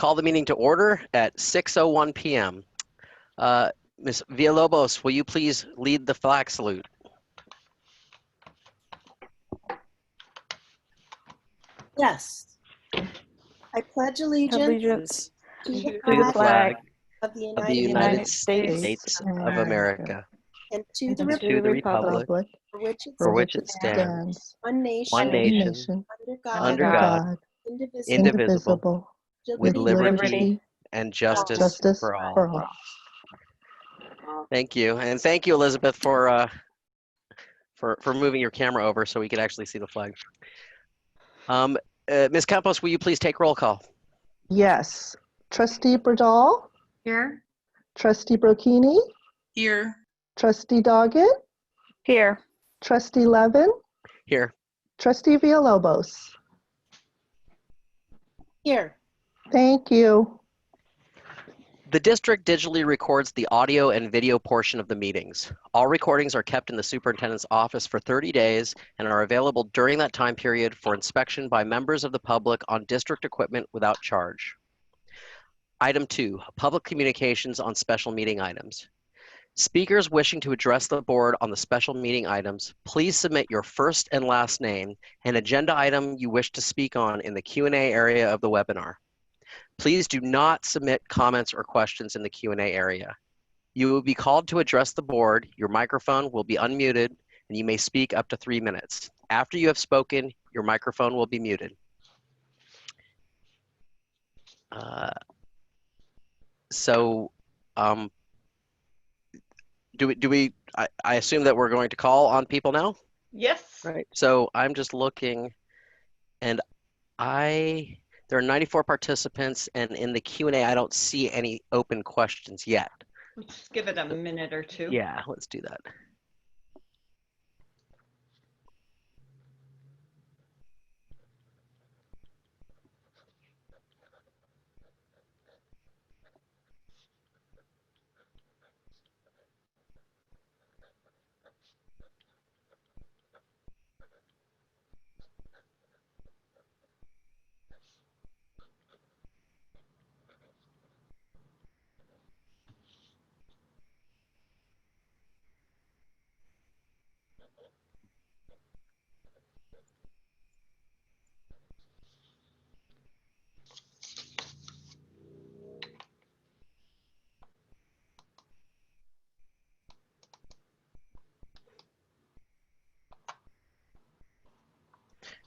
call the meeting to order at 6:01 p.m. Ms. Villalobos, will you please lead the flag salute? Yes. I pledge allegiance to the flag of the Of the United States of America and to the and to the republic for which it stands, one one nation, nation, under under God, indivisible, with liberty and justice for all. Thank you, and thank you, Elizabeth, for moving your camera over so we could actually see the flag. Ms. Campos, will you please take roll call? Yes. Trustee Bradall? Here. Trustee Brocchini? Here. Trustee Doggett? Here. Trustee Levin? Here. Trustee Villalobos? Here. Thank you. The district digitally records the audio and video portion of the meetings. All recordings are kept in the superintendent's office for 30 days and are available during that time period for inspection by members of the public on district equipment without charge. Item 2, public communications on special meeting items. Speakers wishing to address the board on the special meeting items, please submit your first and last name and agenda item you wish to speak on in the Q&A area of the webinar. Please do not submit comments or questions in the Q&A area. You will be called to address the board, your microphone will be unmuted, and you may speak up to 3 minutes. After you have spoken, your microphone will be muted. I assume that we're going to call on people now? Yes. Right, so I'm just looking, and there are 94 participants, and in the Q&A, I don't see any open questions yet. Let's give it a minute or two. Yeah, let's do that.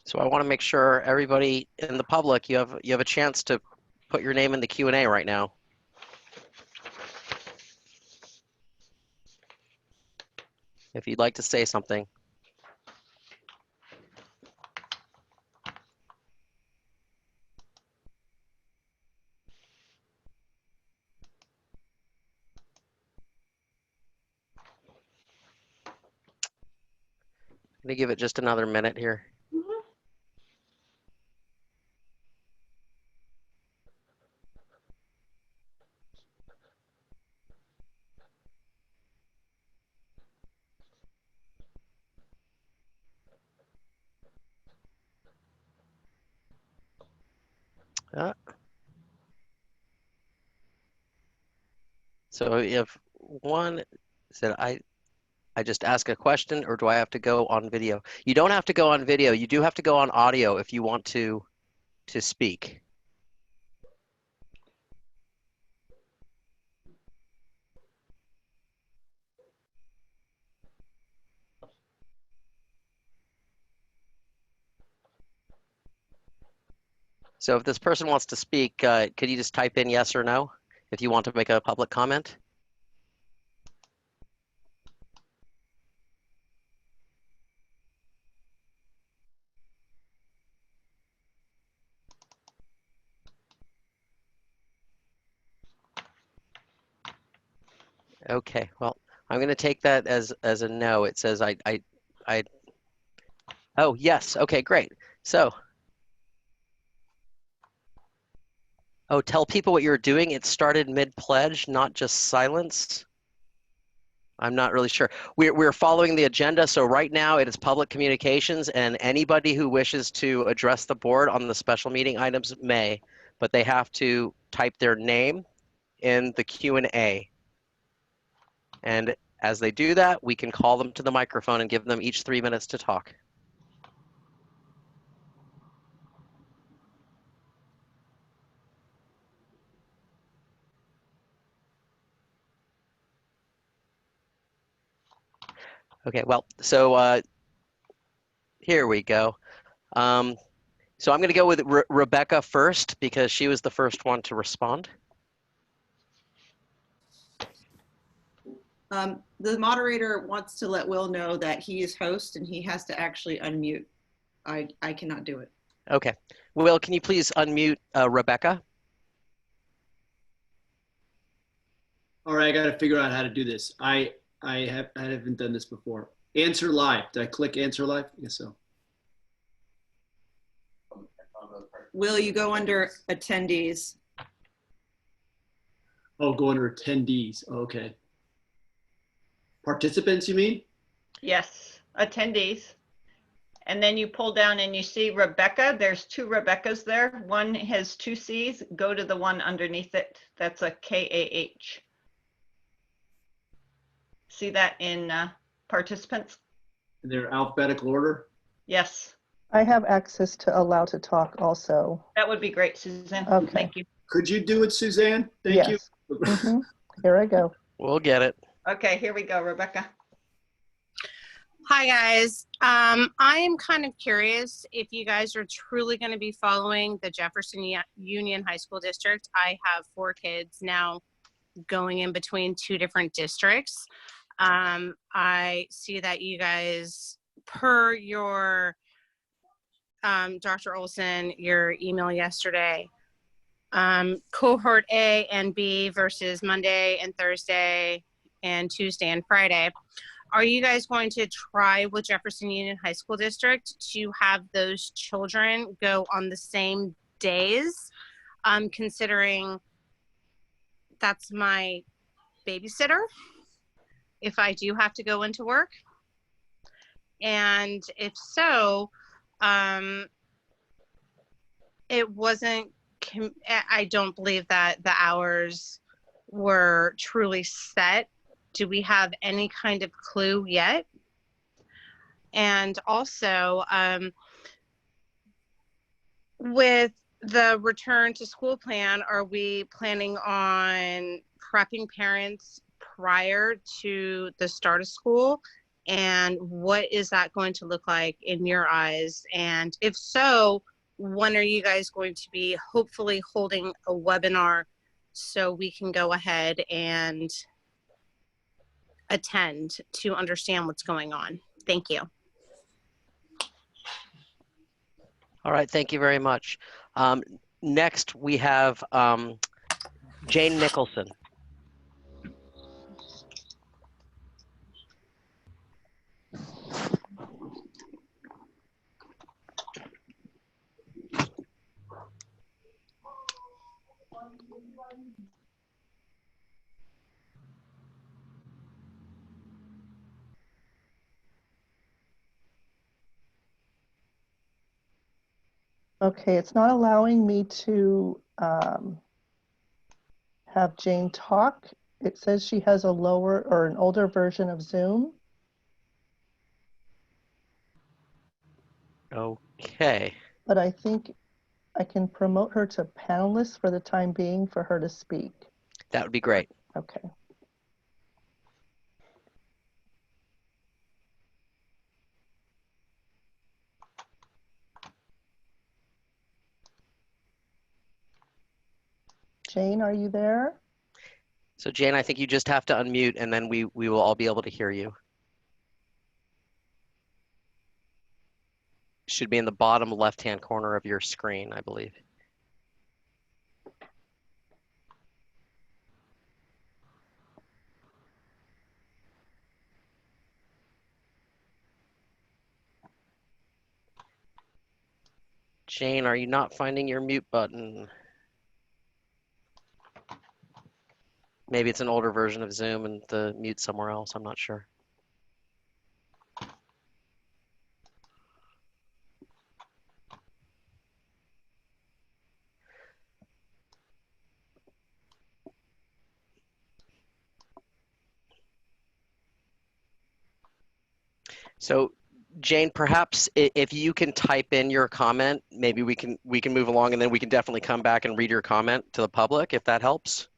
So I want to make sure everybody in the public, you have a chance to put your name in the Q&A right now. If you'd like to say something. I'm gonna give it just another minute here. So if one said, I just ask a question, or do I have to go on video? You don't have to go on video. You do have to go on audio if you want to speak. So if this person wants to speak, could you just type in yes or no if you want to make a public comment? Okay, well, I'm going to take that as a no. It says oh, yes. Okay, great. So, oh, tell people what you're doing. It started mid-pledge, not just silence. I'm not really sure. We're following the agenda. So right now it is public communications, and anybody who wishes to address the board on the special meeting items may. but they have to type their name in the Q&A. And as they do that, we can call them to the microphone and give them each 3 minutes to talk. Okay, well, so here we go. So I'm going to go with Rebecca first because she was the first one to respond. The moderator wants to let Will know that he is host and he has to actually unmute. I cannot do it. Okay. Will, can you please unmute Rebecca? All right, I got to figure out how to do this. I haven't done this before. Answer live. Did I click answer live? I guess so. Will, you go under attendees? Oh, go under attendees. Oh, okay. Participants, you mean? Yes, attendees. And then you pull down and you see Rebecca. There's 2 Rebeccas there. One has 2 C's. Go to the one underneath it. That's a KAH. See that in participants? In their alphabetical order? Yes, I have access to allow to talk also. that would be great, Suzanne. Okay. Thank you. Could you do it, Suzanne? Thank Yes. you. Mhm. Here I go. We'll get it. Okay, here we go, Rebecca. Hi guys. I am kind of curious if you guys are truly going to be following the Jefferson Union High School District. I have 4 kids now going in between 2 different districts. I see that you guys, per your Dr. Olson, your email yesterday, cohort A and B versus Monday and Thursday and Tuesday and Friday. Are you guys going to try with Jefferson Union High School District to have those children go on the same days, considering that's my babysitter if I do have to go into work? And if so, it wasn't, I don't believe that the hours were truly set. Do we have any kind of clue yet? And also, with the return to school plan, are we planning on prepping parents prior to the start of school? And what is that going to look like in your eyes? And if so, when are you guys going to be hopefully holding a webinar so we can go ahead and attend to understand what's going on? Thank you. All right, thank you very much. Next, we have Jane Nicholson. Okay, it's not allowing me to have Jane talk. It says she has a lower or an older version of Zoom. Okay. But I think I can promote her to panelist for the time being for her to speak. That would be great. Okay. Jane, are you there? So Jane, I think you just have to unmute and then we will all be able to hear you. Should be in the bottom left-hand corner of your screen, I believe. Jane, are you not finding your mute button? Maybe it's an older version of Zoom and the mute somewhere else, I'm not sure. So Jane, perhaps if you can type in your comment, maybe we can move along, and then we can definitely come back and read your comment to the public if that helps.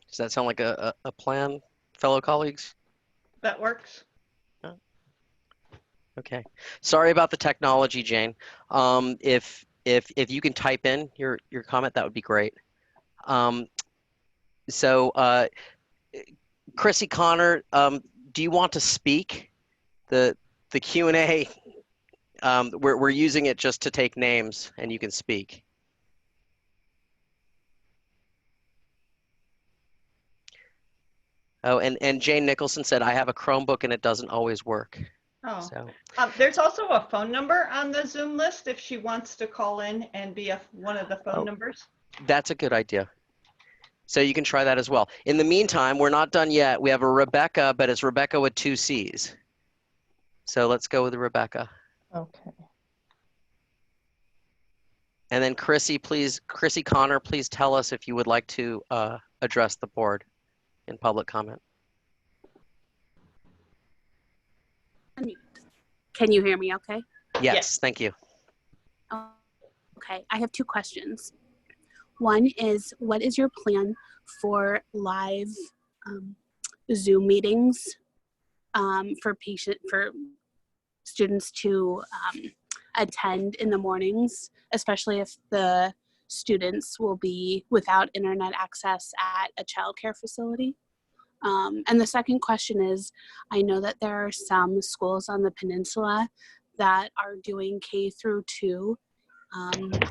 Does that sound like a plan, fellow colleagues? That works. Okay. Sorry about the technology, Jane. If you can type in your comment, that would be great. So Chrissy Connor, do you want to speak? The Q&A, we're using it just to take names, and you can speak. Oh, and Jane Nicholson said, I have a Chromebook and it doesn't always work. Oh, So there's also a phone number on the Zoom list if she wants to call in and be one of the phone numbers. that's a good idea. So you can try that as well. In the meantime, we're not done yet. We have a Rebecca, but it's Rebecca with 2 C's. So let's go with Rebecca. Okay. And then Chrissy Connor, please tell us if you would like to address the board in public comment. Can you hear me okay? Yes, thank you. Okay, I have 2 questions. One is, what is your plan for live Zoom meetings for students to attend in the mornings, especially if the students will be without internet access at a childcare facility? And the second question is, I know that there are some schools on the peninsula that are doing K through 2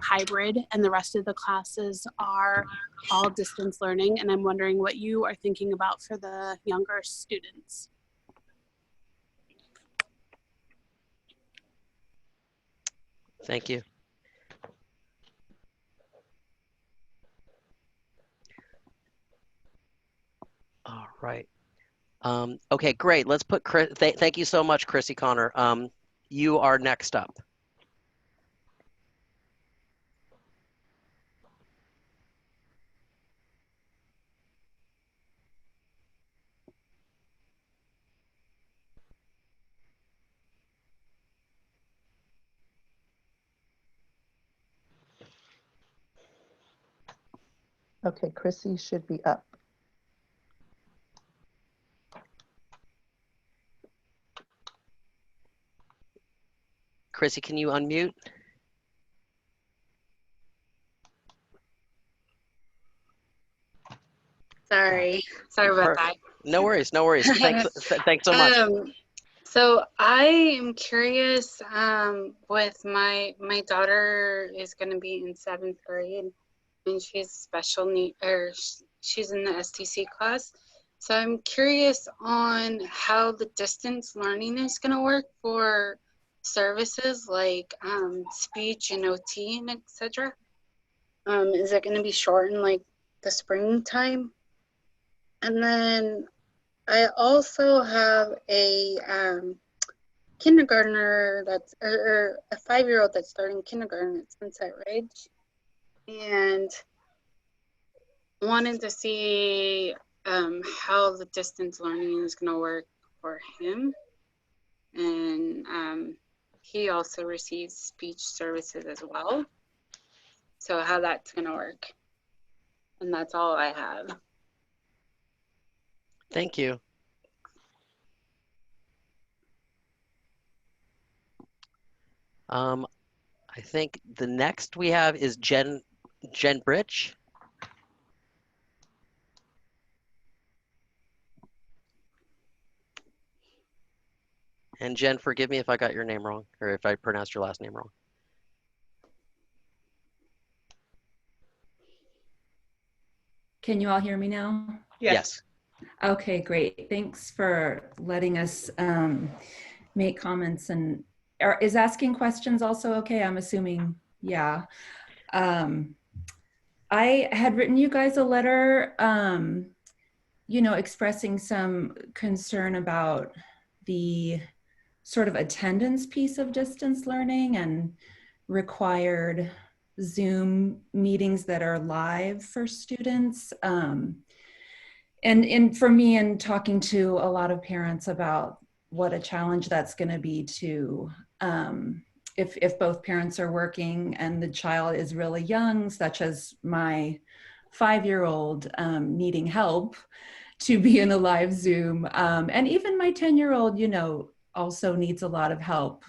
hybrid, and the rest of the classes are all distance learning. And I'm wondering what you are thinking about for the younger students. Thank you. All right. Okay, great. Let's put thank you so much, Chrissy Connor. You are next up. Okay, Chrissy should be up. Chrissy, can you unmute? Sorry about that. No worries, no worries. Thanks so much. So I am curious, with my daughter is going to be in 7th grade, and she's special need, or she's in the STC class. So I'm curious on how the distance learning is going to work for services like speech and OT and etc. Is it going to be shortened like the springtime? And then I also have a kindergartner that's, or a 5-year-old that's starting kindergarten at Sunset Ridge, and wanted to see how the distance learning is going to work for him. And he also receives speech services as well. So how that's going to work. And that's all I have. Thank you. I think the next we have is Jen Bridge. And Jen, forgive me if I got your name wrong, or if I pronounced your last name wrong. Can you all hear me now? Yes. Okay, great. Thanks for letting us make comments. And is asking questions also okay? I'm assuming, yeah. I had written you guys a letter, you know, expressing some concern about the sort of attendance piece of distance learning and required Zoom meetings that are live for students. And for me, and talking to a lot of parents about what a challenge that's going to be to, if both parents are working and the child is really young, such as my 5-year-old needing help to be in a live Zoom. And even my 10-year-old, you know, also needs a lot of help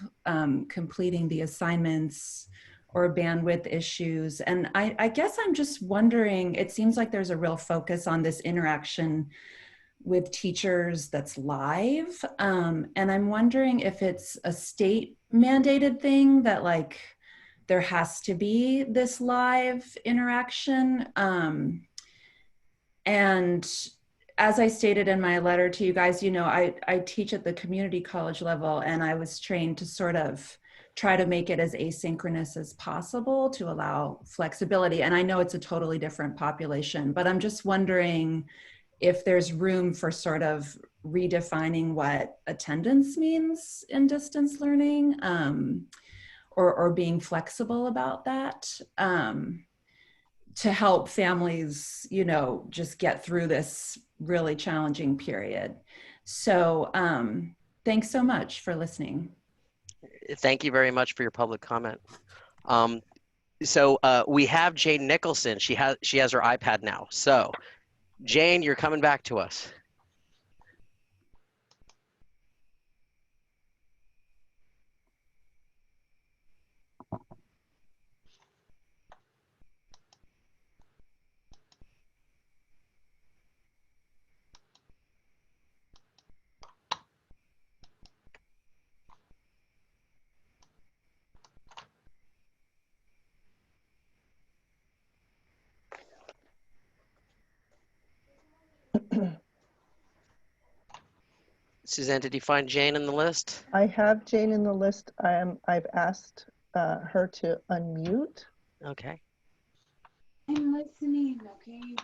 completing the assignments or bandwidth issues. And I guess I'm just wondering, it seems like there's a real focus on this interaction with teachers that's live. And I'm wondering if it's a state mandated thing that like there has to be this live interaction. And as I stated in my letter to you guys, you know, I teach at the community college level, and I was trained to sort of try to make it as asynchronous as possible to allow flexibility. And I know it's a totally different population, but I'm just wondering if there's room for sort of redefining what attendance means in distance learning, or being flexible about that, to help families, you know, just get through this really challenging period. So thanks so much for listening. Thank you very much for your public comment. So we have Jane Nicholson. She has her iPad now. So Jane, you're coming back to us. Suzanne, did you find Jane in the list? I have Jane in the list. I've asked her to unmute. Okay. I'm listening, okay?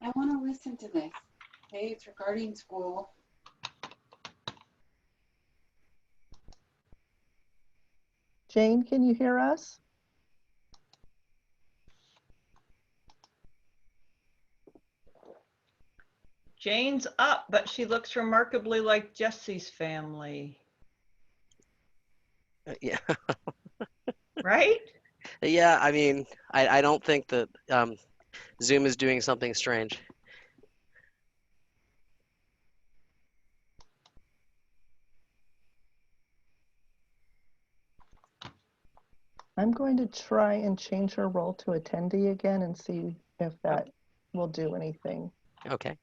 I want to listen to this. Okay, it's regarding school. Jane, can you hear us? Jane's up, but she looks remarkably like Jesse's family. Yeah. Right? Yeah, I mean, I don't think that Zoom is doing something strange. I'm going to try and change her role to attendee again and see if that will do anything. Okay.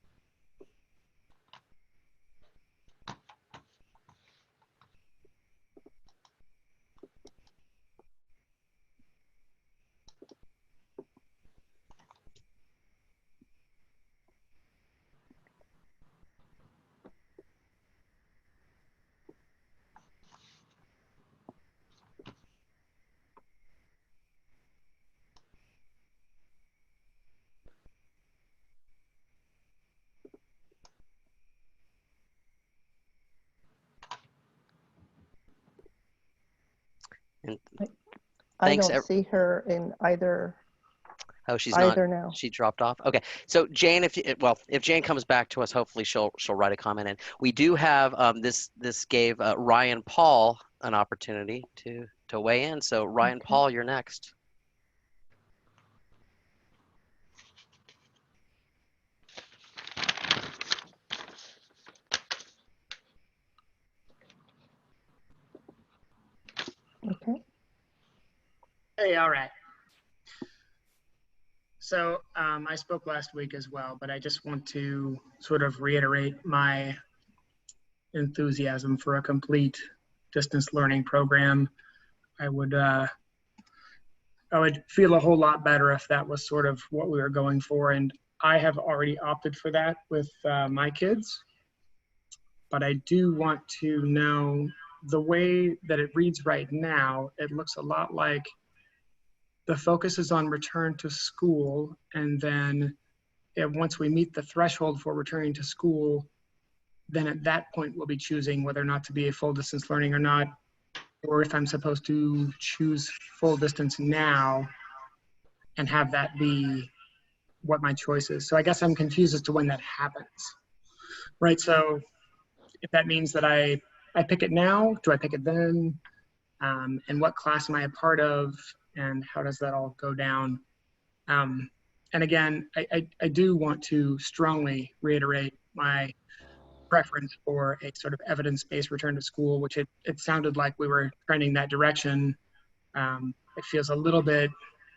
And I thanks. don't see her in either. Oh, she's either not. now. She dropped off. Okay. So Jane, if Jane comes back to us, hopefully she'll write a comment in. We do have this gave Ryan Paul an opportunity to weigh in. So Ryan Paul, you're next. Okay. Hey, all right. So I spoke last week as well, but I just want to sort of reiterate my enthusiasm for a complete distance learning program. I would feel a whole lot better if that was sort of what we were going for. And I have already opted for that with my kids. But I do want to know the way that it reads right now, it looks a lot like the focus is on return to school, and then once we meet the threshold for returning to school, then at that point we'll be choosing whether or not to be a full distance learning or not, or if I'm supposed to choose full distance now and have that be what my choice is. So I guess I'm confused as to when that happens, right? So if that means that I pick it now, do I pick it then? And what class am I a part of? And how does that all go down? And again, I do want to strongly reiterate my preference for a sort of evidence-based return to school, which it sounded like we were trending that direction. It feels a little bit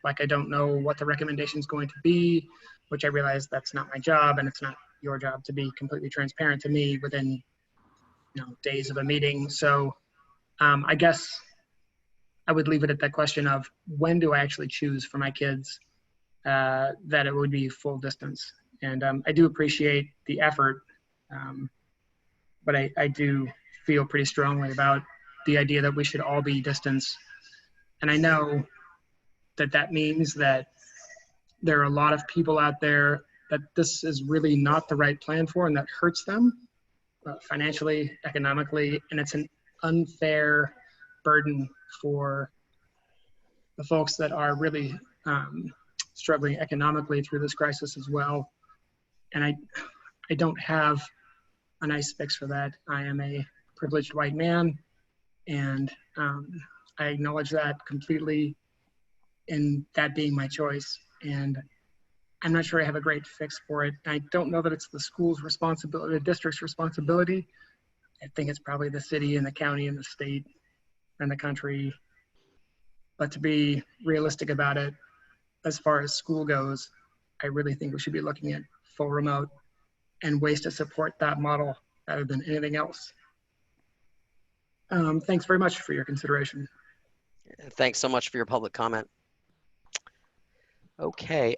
like I don't know what the recommendation is going to be, which I realize that's not my job, and it's not your job to be completely transparent to me within days of a meeting. So I guess I would leave it at that question of when do I actually choose for my kids that it would be full distance. And I do appreciate the effort, but I do feel pretty strongly about the idea that we should all be distance. And I know that that means that there are a lot of people out there that this is really not the right plan for, and that hurts them financially, economically, and it's an unfair burden for the folks that are really struggling economically through this crisis as well. And I don't have a nice fix for that. I am a privileged white man, and I acknowledge that completely in that being my choice. And I'm not sure I have a great fix for it. I don't know that it's the school's responsibility, the district's responsibility. I think it's probably the city and the county and the state and the country. But to be realistic about it, as far as school goes, I really think we should be looking at full remote and ways to support that model rather than anything else. Thanks very much for your consideration. Thanks so much for your public comment. Okay.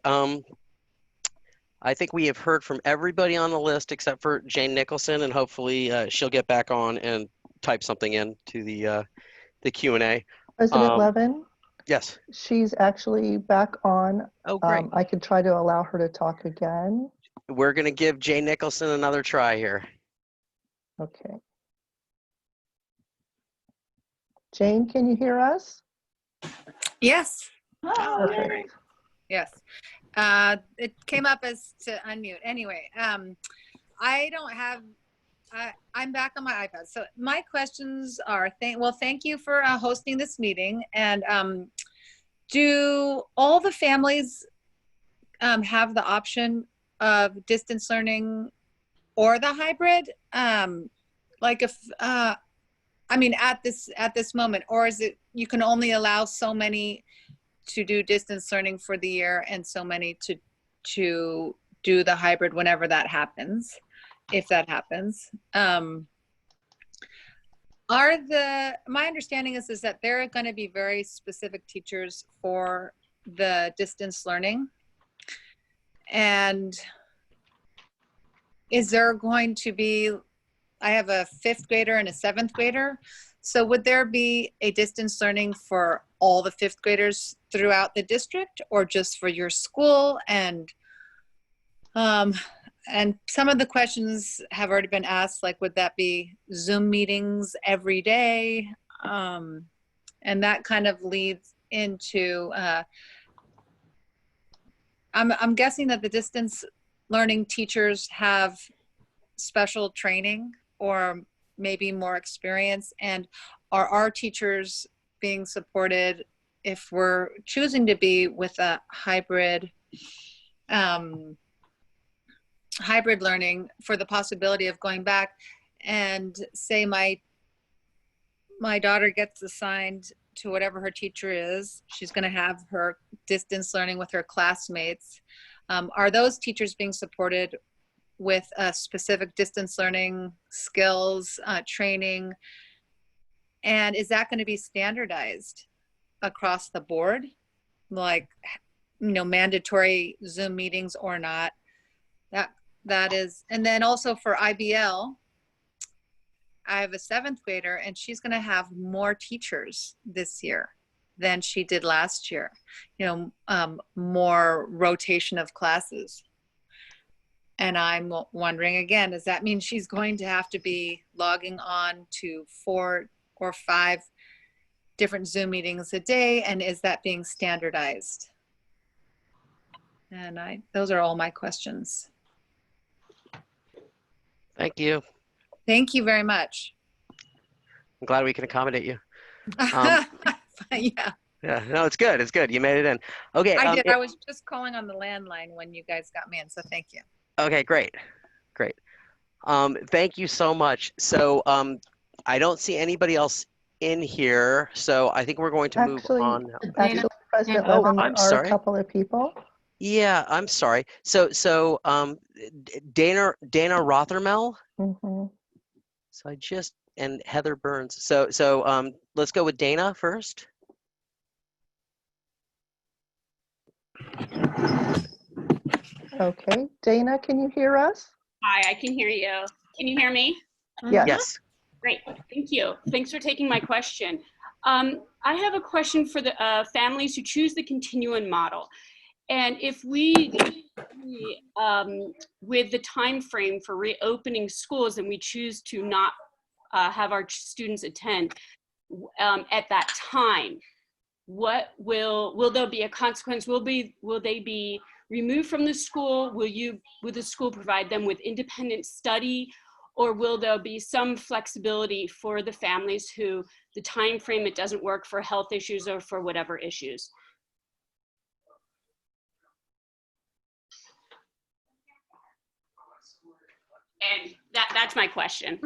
I think we have heard from everybody on the list except for Jane Nicholson, and hopefully she'll get back on and type something in to the Q&A. President Levin? Yes. She's actually back on. Oh, great. I could try to allow her to talk again. We're going to give Jane Nicholson another try here. Okay. Jane, can you hear us? Yes. Oh, perfect. Yes. It came up as to unmute. Anyway, I don't have, I'm back on my iPad. So my questions are, thank you for hosting this meeting. And do all the families have the option of distance learning or the hybrid? Like if, I mean, at this moment, or is it, you can only allow so many to do distance learning for the year and so many to do the hybrid whenever that happens, if that happens? My understanding is that there are going to be very specific teachers for the distance learning. And is there going to be, I have a 5th grader and a 7th grader. So would there be a distance learning for all the 5th graders throughout the district, or just for your school? And some of the questions have already been asked, like, would that be Zoom meetings every day? And that kind of leads into, I'm guessing that the distance learning teachers have special training or maybe more experience, and are our teachers being supported if we're choosing to be with a hybrid learning, for the possibility of going back and say my daughter gets assigned to whatever her teacher is, she's going to have her distance learning with her classmates. Are those teachers being supported with specific distance learning skills, training? And is that going to be standardized across the board? Like, mandatory Zoom meetings or not? That is, and then also for IBL, I have a 7th grader and she's going to have more teachers this year than she did last year. More rotation of classes. And I'm wondering again, does that mean she's going to have to be logging on to 4 or 5 different Zoom meetings a day? And is that being standardized? And those are all my questions. Thank you. Thank you very much. I'm glad we can accommodate you. Yeah, Yeah, no, it's good. It's good. You made it in. Okay. I did. I was just calling on the landline when you guys got me in, so thank you. Okay, great. Great. Thank you so much. So I don't see anybody else in here, so I think we're going to move on now. Actually, President Oh, Levin, I'm there are sorry. a couple of people. Yeah, I'm sorry. So Dana Rothermel. Mm-hmm. So I just and Heather Burns. So let's go with Dana first. Okay, Dana, can you hear us? Hi, I can hear you. Can you hear me? Yes. Yes. Great, thank you. Thanks for taking my question. I have a question for the families who choose the continuum model. And if we, with the time frame for reopening schools and we choose to not have our students attend at that time, what will there be a consequence? Will they be removed from the school? Will the school provide them with independent study, or will there be some flexibility for the families who the time frame it doesn't work for health issues or for whatever issues? And that's my question.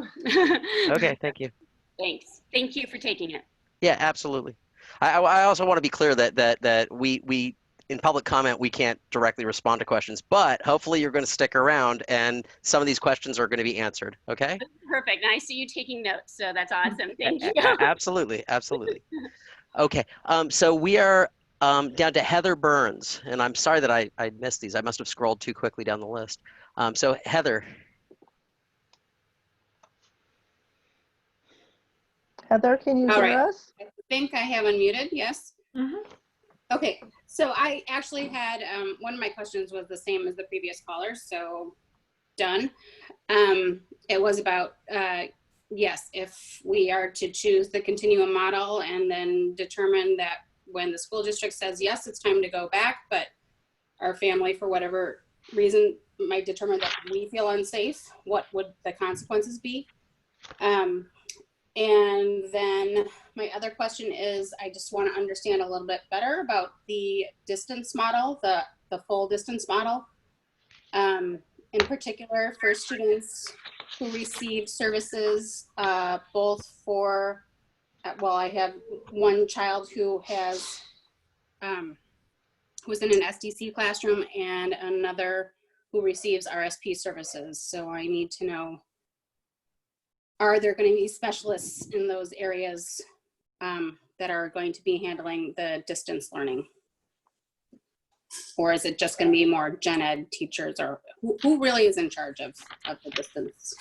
Okay, thank you. Thanks. Thank you for taking it. Yeah, absolutely. I also want to be clear that we in public comment we can't directly respond to questions, but hopefully you're going to stick around and some of these questions are going to be answered. Okay. Perfect. And I see you taking notes, so that's awesome. Thank you. Absolutely, absolutely. Okay. So we are down to Heather Burns, and I'm sorry that I missed these. I must have scrolled too quickly down the list. So Heather. Heather, can you hear us? I think I have unmuted, yes? Mm-hmm. Okay, so I actually had, one of my questions was the same as the previous caller, so done. It was about, yes, if we are to choose the continuum model and then determine that when the school district says, yes, it's time to go back, but our family, for whatever reason, might determine that we feel unsafe, what would the consequences be? And then my other question is, I just want to understand a little bit better about the distance model, the full distance model. In particular, for students who receive services both for, well, I have one child who has, who's in an SDC classroom and another who receives RSP services. So I need to know, are there going to be specialists in those areas that are going to be handling the distance learning? Or is it just going to be more gen ed teachers, or who really is in charge of the distance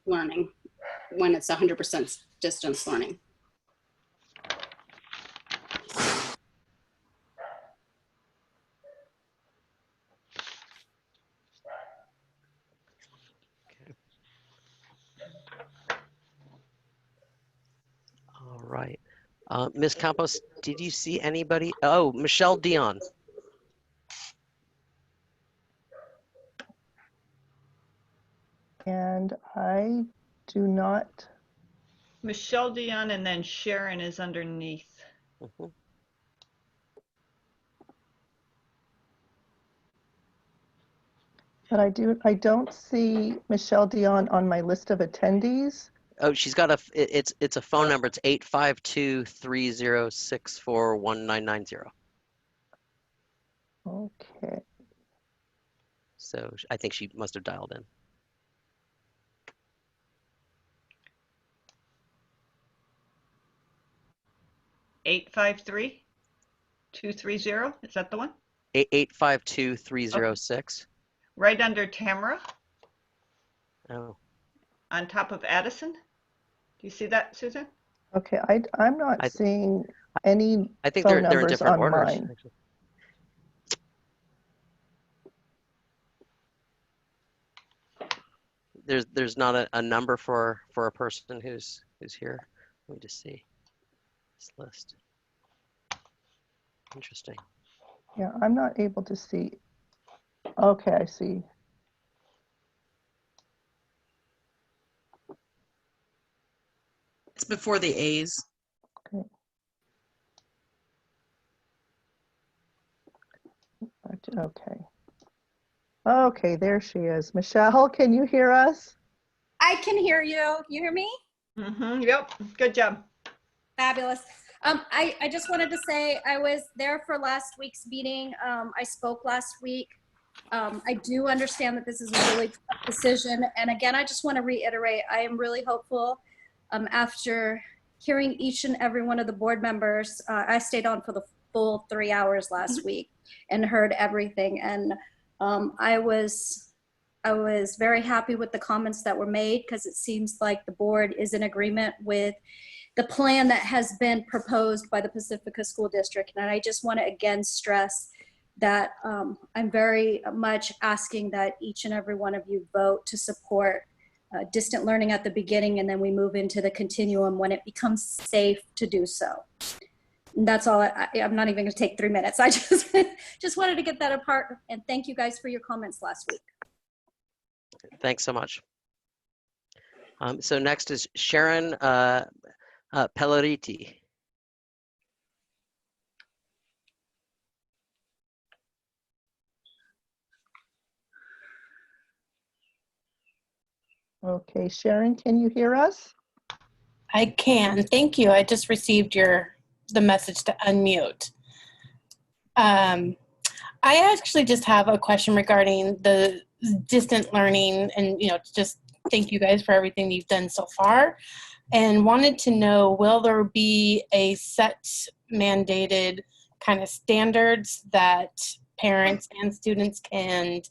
learning when it's 100% distance learning? All right. Ms. Campos, did you see anybody? Oh, Michelle Dion. And I do not. Michelle Dion, and then Sharon is underneath. Mm-hmm. But I don't see Michelle Dion on my list of attendees. Oh, she's got a, it's a phone number. It's 852-3064-1990. Okay. So I think she must have dialed in. Eight 853-230, is that the one? 852-306. Okay. Right under Tamara. Oh. On top of Addison. Do you see that, Susan? Okay, I'm not seeing any I think phone they're in numbers different on orders. mine. Actually. There's not a number for a person who's here. Let me just see this list. Interesting. Yeah, I'm not able to see. Okay, I see. It's before the A's. Okay. Okay, there she is. Michelle, can you hear us? I can hear you. You hear me? Yep. Good job. Fabulous. I just wanted to say I was there for last week's meeting. I spoke last week. I do understand that this is a really tough decision. And again, I just want to reiterate, I am really hopeful after hearing each and every one of the board members. I stayed on for the full 3 hours last week and heard everything. And I was very happy with the comments that were made, because it seems like the board is in agreement with the plan that has been proposed by the Pacifica School District. And I just want to again stress that I'm very much asking that each and every one of you vote to support distant learning at the beginning, and then we move into the continuum when it becomes safe to do so. And that's all. I'm not even going to take 3 minutes. I just wanted to get that apart. And thank you guys for your comments last week. Thanks so much. So next is Sharon Pelleriti. Okay, Sharon, can you hear us? I can. Thank you. I just received the message to unmute. I actually just have a question regarding the distant learning, and just thank you guys for everything you've done so far, and wanted to know, will there be a set mandated kind of standards that parents and students can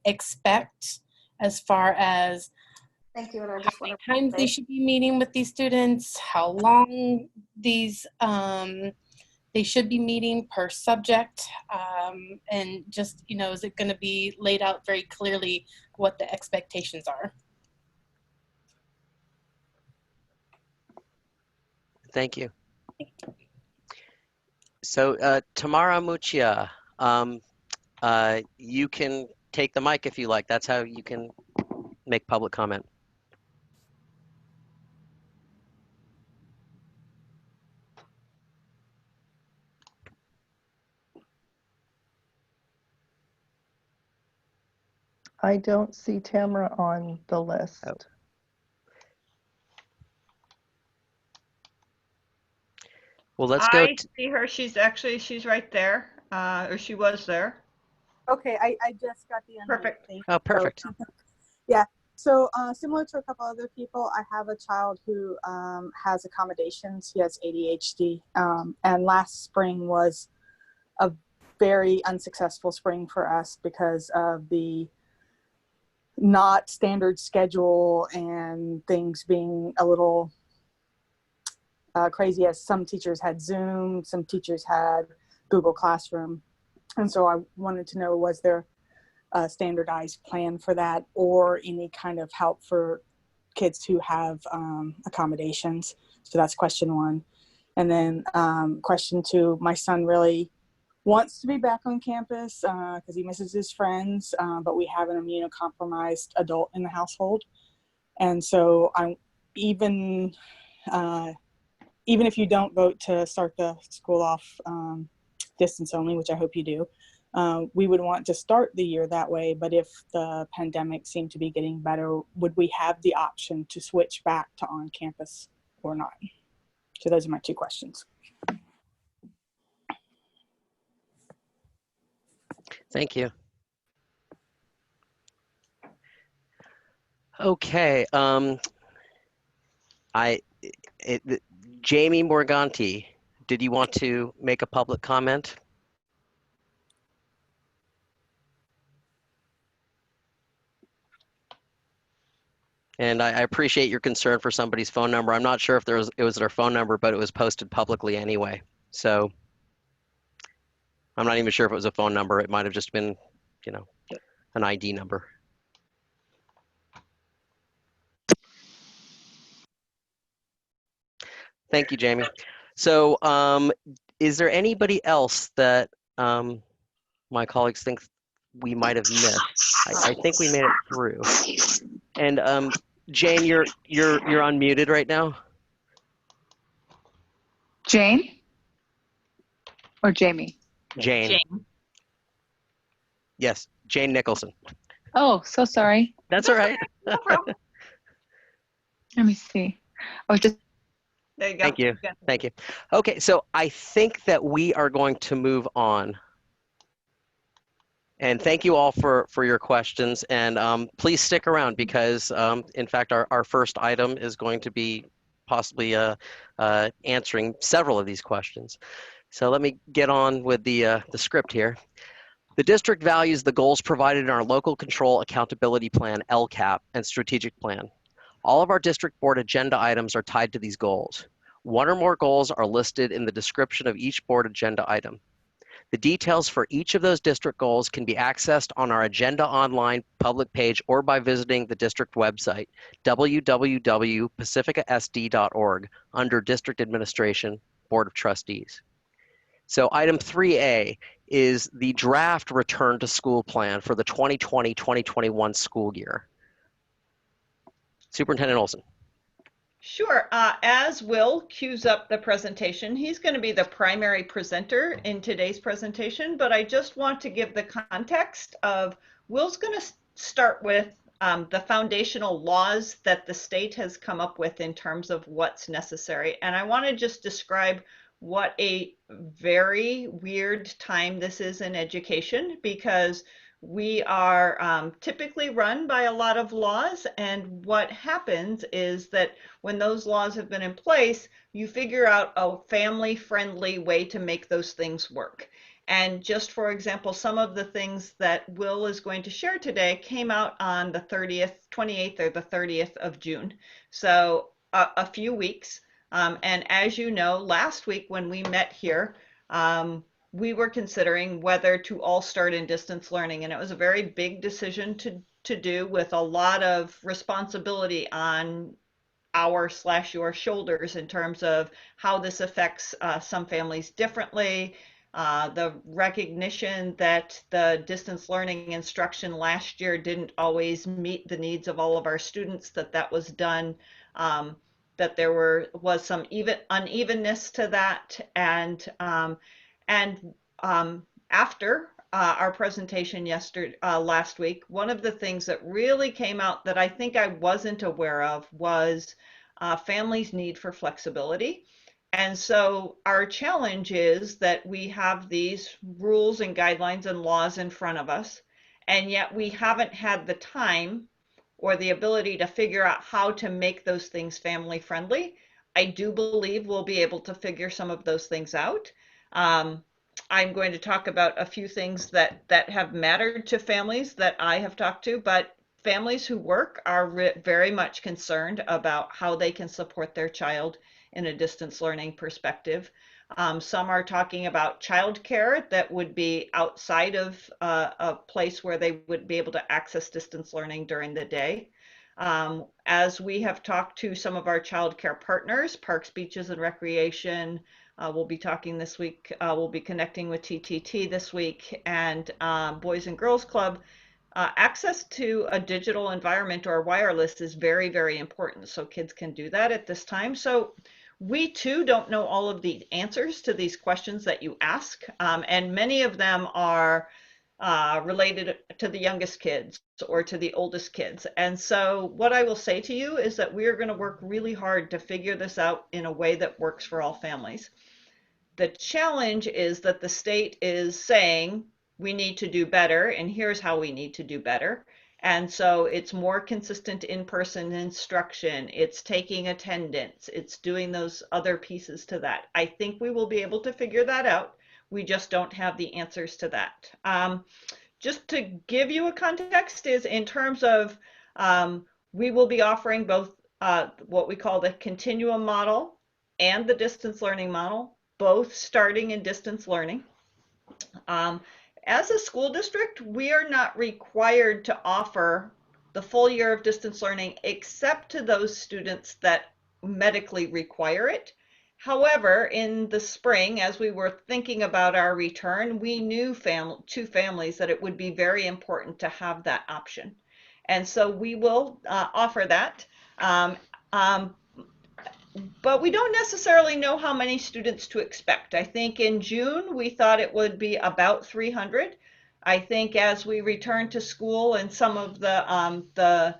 expect as far as thank you, and I how just many want times they should be meeting with these students, how long these they should be meeting per subject, and just, is it going to be laid out very clearly what the expectations are? Thank you. So Tamara Muccia, you can take the mic if you like. That's how you can make public comment. I don't see Tamara on the list. Oh. Well, let's go. I see her. She's right there, or she was there. Okay, I just got the Perfect. thing. Oh, perfect. So, yeah. So similar to a couple other people, I have a child who has accommodations. He has ADHD, and last spring was a very unsuccessful spring for us because of the not standard schedule and things being a little crazy, as some teachers had Zoom, some teachers had Google Classroom. And so I wanted to know, was there a standardized plan for that, or any kind of help for kids who have accommodations? So that's question one. And then question two, my son really wants to be back on campus because he misses his friends, but we have an immunocompromised adult in the household. And so even if you don't vote to start the school off distance only, which I hope you do, we would want to start the year that way. But if the pandemic seemed to be getting better, would we have the option to switch back to on campus or not? So those are my two questions. Thank you. Okay. Jamie Morganti, did you want to make a public comment? And I appreciate your concern for somebody's phone number. I'm not sure if it was their phone number, but it was posted publicly anyway. So I'm not even sure if it was a phone number. It might have just been, an ID number. Thank you, Jamie. So is there anybody else that my colleagues think we might have missed? I think we made it through. And Jane, you're unmuted right now. Jane? Or Jamie? Jane. Yes, Jane Nicholson. Oh, so sorry. That's all right. No problem. Let me see. I was just. There you go. Thank you. Thank you. Okay, so I think that we are going to move on. And thank you all for your questions. And please stick around because, in fact, our first item is going to be possibly answering several of these questions. So let me get on with the script here. The district values the goals provided in our Local Control Accountability Plan, LCAP, and Strategic Plan. All of our district board agenda items are tied to these goals. One or more goals are listed in the description of each board agenda item. The details for each of those district goals can be accessed on our Agenda Online public page or by visiting the district website, www.pacificasd.org, under District Administration, Board of Trustees. So item 3A is the draft return to school plan for the 2020-2021 school year. Superintendent Olson. Sure. As Will cues up the presentation, he's going to be the primary presenter in today's presentation, but I just want to give the context of Will's going to start with the foundational laws that the state has come up with in terms of what's necessary. And I want to just describe what a very weird time this is in education, because we are typically run by a lot of laws, and what happens is that when those laws have been in place, you figure out a family-friendly way to make those things work. And just for example, some of the things that Will is going to share today came out on the 28th or the 30th of June. So a few weeks. And as you know, last week when we met here, we were considering whether to all start in distance learning. And it was a very big decision to do, with a lot of responsibility on our/your shoulders in terms of how this affects some families differently. The recognition that the distance learning instruction last year didn't always meet the needs of all of our students, that was done, that there was some unevenness to that. And after our presentation last week, one of the things that really came out that I think I wasn't aware of was families' need for flexibility. And so our challenge is that we have these rules and guidelines and laws in front of us, and yet we haven't had the time or the ability to figure out how to make those things family friendly. I do believe we'll be able to figure some of those things out. I'm going to talk about a few things that have mattered to families that I have talked to, but families who work are very much concerned about how they can support their child in a distance learning perspective. Some are talking about childcare that would be outside of a place where they would be able to access distance learning during the day. As we have talked to some of our childcare partners, Parks, Beaches, and Recreation, we'll be talking this week, we'll be connecting with TTT this week, and Boys and Girls Club. Access to a digital environment or wireless is very, very important, so kids can do that at this time. So we too don't know all of the answers to these questions that you ask, and many of them are related to the youngest kids or to the oldest kids. And so what I will say to you is that we are going to work really hard to figure this out in a way that works for all families. The challenge is that the state is saying we need to do better, and here's how we need to do better. And so it's more consistent in-person instruction, it's taking attendance, it's doing those other pieces to that. I think we will be able to figure that out. We just don't have the answers to that. Just to give you a context is in terms of, we will be offering both what we call the continuum model and the distance learning model, both starting in distance learning. As a school district, we are not required to offer the full year of distance learning except to those students that medically require it. However, in the spring, as we were thinking about our return, we knew two families that it would be very important to have that option. And so we will offer that. But we don't necessarily know how many students to expect. I think in June, we thought it would be about 300. I think as we return to school and some of the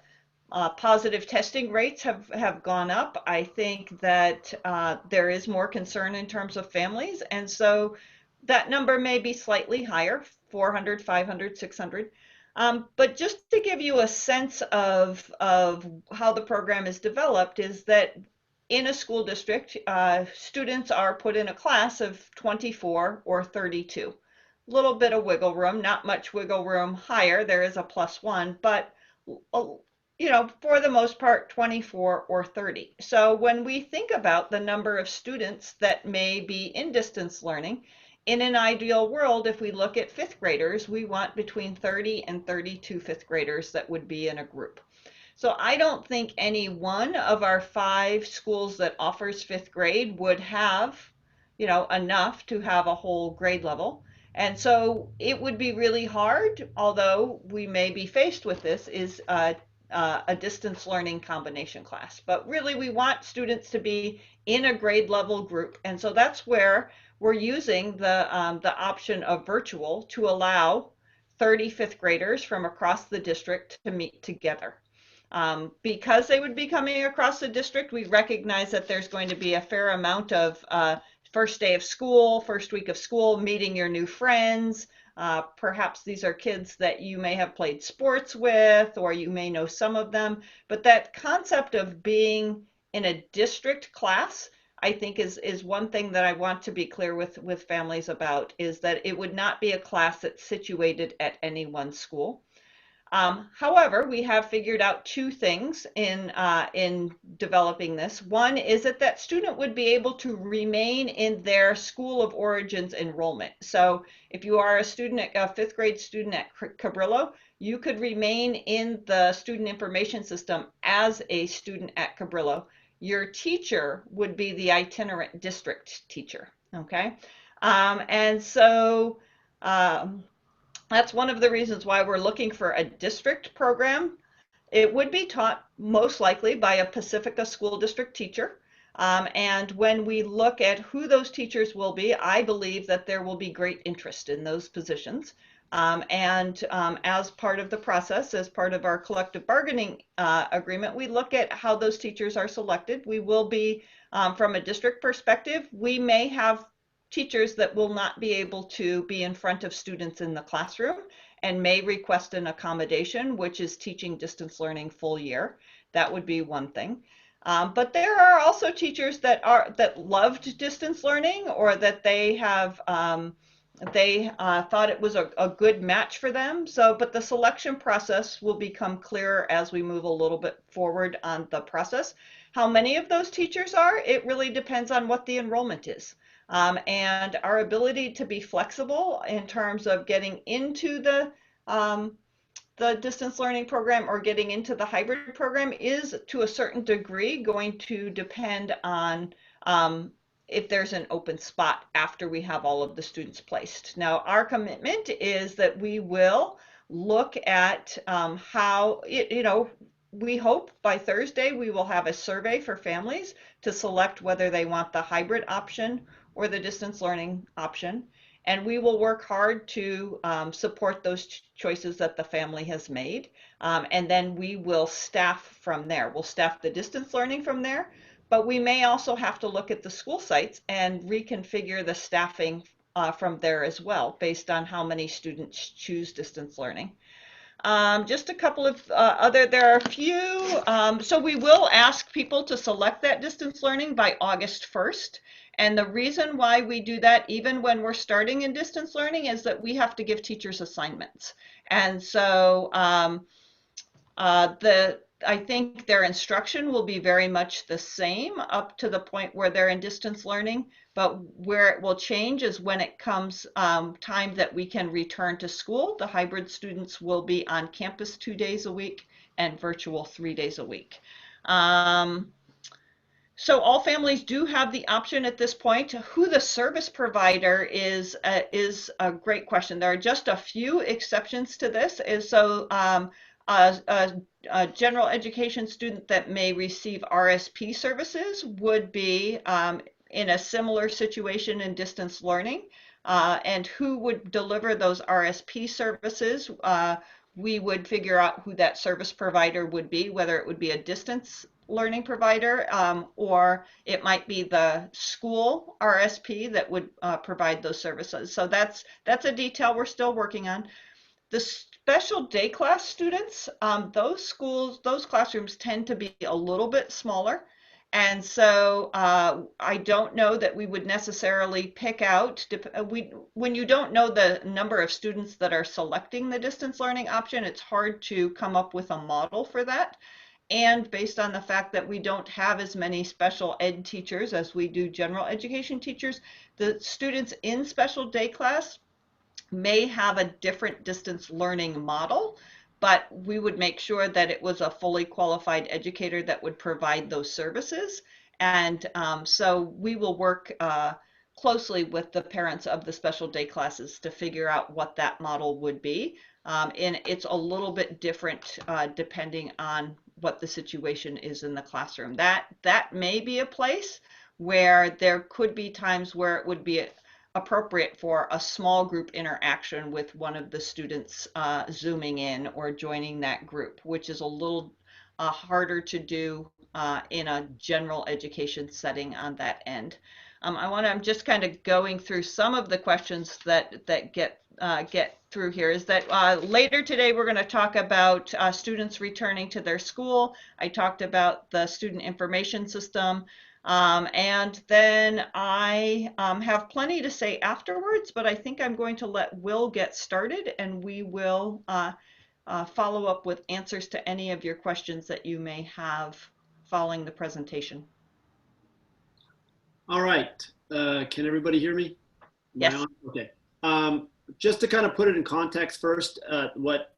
positive testing rates have gone up, I think that there is more concern in terms of families. And so that number may be slightly higher, 400, 500, 600. But just to give you a sense of how the program is developed is that in a school district, students are put in a class of 24 or 32. A little bit of wiggle room, not much wiggle room higher. There is a +1, but for the most part, 24 or 30. So when we think about the number of students that may be in distance learning, in an ideal world, if we look at fifth graders, we want between 30 and 32 fifth graders that would be in a group. So I don't think any one of our 5 schools that offers fifth grade would have, enough to have a whole grade level. And so it would be really hard, although we may be faced with this, is a distance learning combination class. But really we want students to be in a grade level group. And so that's where we're using the option of virtual to allow 30 fifth graders from across the district to meet together. Because they would be coming across the district, we recognize that there's going to be a fair amount of first day of school, first week of school, meeting your new friends. Perhaps these are kids that you may have played sports with, or you may know some of them. But that concept of being in a district class, I think is one thing that I want to be clear with families about, is that it would not be a class that's situated at any one school. However, we have figured out 2 things in developing this. One is that student would be able to remain in their school of origins enrollment. So if you are a student, a 5th grade student at Cabrillo, you could remain in the student information system as a student at Cabrillo. Your teacher would be the itinerant district teacher, okay? And so that's one of the reasons why we're looking for a district program. It would be taught most likely by a Pacifica school district teacher. And when we look at who those teachers will be, I believe that there will be great interest in those positions. As part of the process, as part of our collective bargaining agreement, we look at how those teachers are selected. We will be, from a district perspective, we may have teachers that will not be able to be in front of students in the classroom and may request an accommodation, which is teaching distance learning full year. That would be one thing. But there are also teachers that loved distance learning, or that they have thought it was a good match for them. But the selection process will become clearer as we move a little bit forward on the process. How many of those teachers are? It really depends on what the enrollment is. And our ability to be flexible in terms of getting into the distance learning program or getting into the hybrid program is, to a certain degree, going to depend on if there's an open spot after we have all of the students placed. Now, our commitment is that we will look at how, we hope by Thursday we will have a survey for families to select whether they want the hybrid option or the distance learning option. And we will work hard to support those choices that the family has made. And then we will staff from there. We'll staff the distance learning from there, but we may also have to look at the school sites and reconfigure the staffing from there as well, based on how many students choose distance learning. Just a couple of there are a few, so we will ask people to select that distance learning by August 1st. And the reason why we do that, even when we're starting in distance learning, is that we have to give teachers assignments. And so I think their instruction will be very much the same up to the point where they're in distance learning, but where it will change is when it comes time that we can return to school. The hybrid students will be on campus 2 days a week and virtual 3 days a week. So all families do have the option at this point. Who the service provider is a great question. There are just a few exceptions to this. a general education student that may receive RSP services would be in a similar situation in distance learning. And who would deliver those RSP services? We would figure out who that service provider would be, whether it would be a distance learning provider or it might be the school RSP that would provide those services. So that's a detail we're still working on. The special day class students, those classrooms tend to be a little bit smaller. And so I don't know that we would necessarily pick out, when you don't know the number of students that are selecting the distance learning option, it's hard to come up with a model for that. And based on the fact that we don't have as many special ed teachers as we do general education teachers, the students in special day class may have a different distance learning model, but we would make sure that it was a fully qualified educator that would provide those services. And so we will work closely with the parents of the special day classes to figure out what that model would be. And it's a little bit different depending on what the situation is in the classroom. That may be a place where there could be times where it would be appropriate for a small group interaction with one of the students zooming in or joining that group, which is a little harder to do in a general education setting on that end. I'm just kind of going through some of the questions that get through here. Is that later today we're going to talk about students returning to their school. I talked about the student information system. And then I have plenty to say afterwards, but I think I'm going to let Will get started and we will follow up with answers to any of your questions that you may have following the presentation. All right. Can everybody hear me? Yes. Okay. Just to kind of put it in context first, what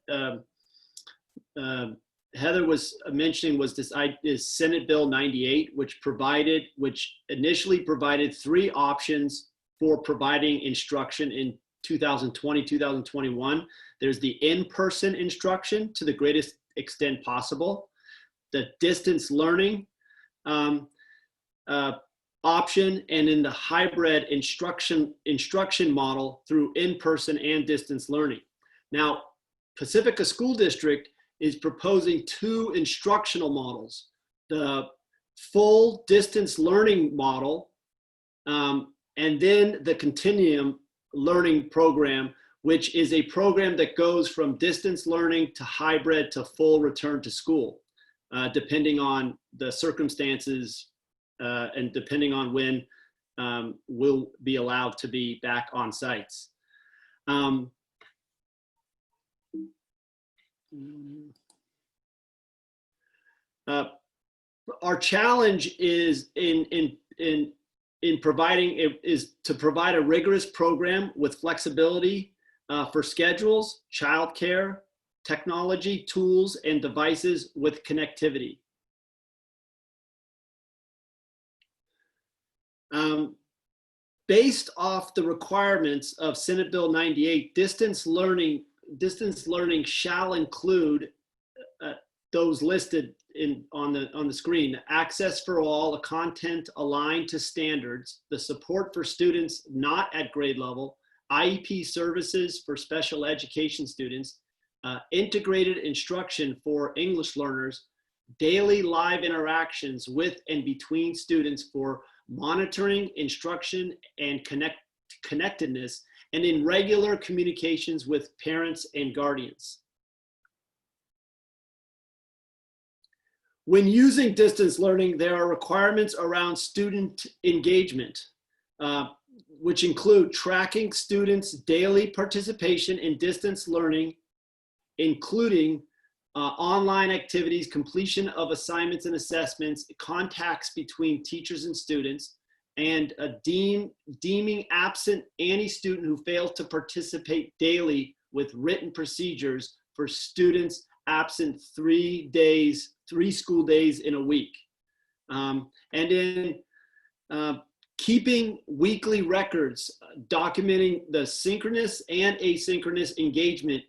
Heather was mentioning was this is Senate Bill 98, which initially provided 3 options for providing instruction in 2020, 2021. There's the in-person instruction to the greatest extent possible, the distance learning option, and in the hybrid instruction model through in-person and distance learning. Now, Pacifica School District is proposing 2 instructional models, the full distance learning model, and then the continuum learning program, which is a program that goes from distance learning to hybrid to full return to school, depending on the circumstances and depending on when we'll be allowed to be back on sites. Our challenge is in providing is to provide a rigorous program with flexibility for schedules, childcare, technology, tools, and devices with connectivity. Based off the requirements of Senate Bill 98, distance learning shall include those listed on the screen: access for all, a content aligned to standards, the support for students not at grade level, IEP services for special education students, integrated instruction for English learners, daily live interactions with and between students for monitoring, instruction, and connectedness, and in regular communications with parents and guardians. When using distance learning, there are requirements around student engagement, which include tracking students' daily participation in distance learning, including online activities, completion of assignments and assessments, contacts between teachers and students, and deeming absent any student who fails to participate daily with written procedures for students absent 3 school days in a week. And in keeping weekly records documenting the synchronous and asynchronous engagement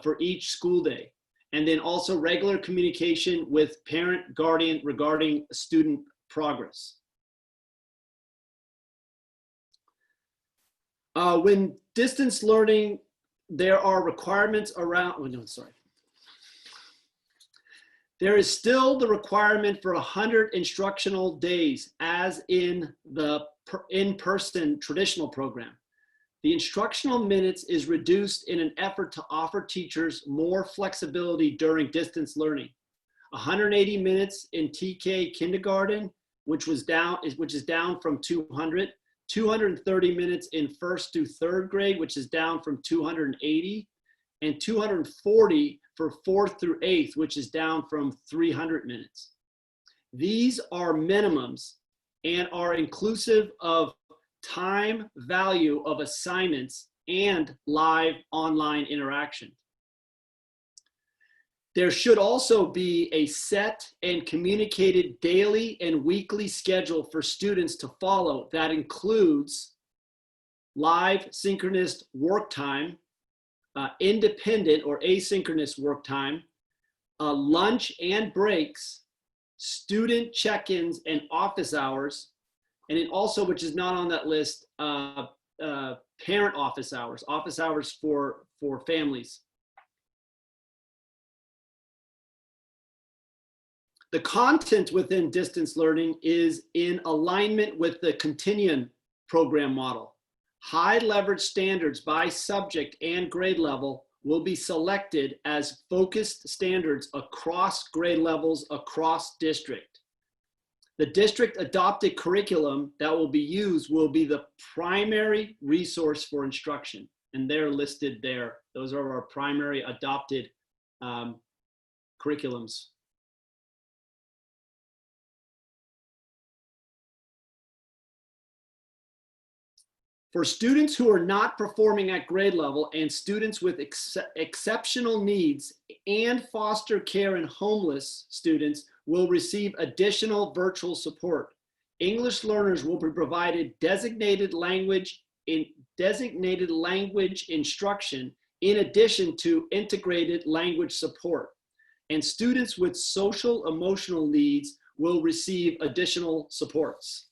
for each school day, And then also regular communication with parent, guardian regarding student progress. When distance learning, there are requirements around, oh no, sorry. There is still the requirement for 100 instructional days as in the in-person traditional program. The instructional minutes is reduced in an effort to offer teachers more flexibility during distance learning. 180 minutes in TK kindergarten, which is down from 200. 230 minutes in 1st through 3rd grade, which is down from 280, and 240 for 4th through 8th, which is down from 300 minutes. These are minimums and are inclusive of time value of assignments and live online interaction. There should also be a set and communicated daily and weekly schedule for students to follow that includes live synchronous work time, independent or asynchronous work time, lunch and breaks, student check-ins and office hours, and then also, which is not on that list, parent office hours for families. The content within distance learning is in alignment with the continuum program model. High leverage standards by subject and grade level will be selected as focused standards across grade levels across district. The district adopted curriculum that will be used will be the primary resource for instruction, and they're listed there. Those are our primary adopted curriculums. For students who are not performing at grade level and students with exceptional needs and foster care and homeless students will receive additional virtual support. English learners will be provided designated language instruction in addition to integrated language support. And students with social emotional needs will receive additional supports.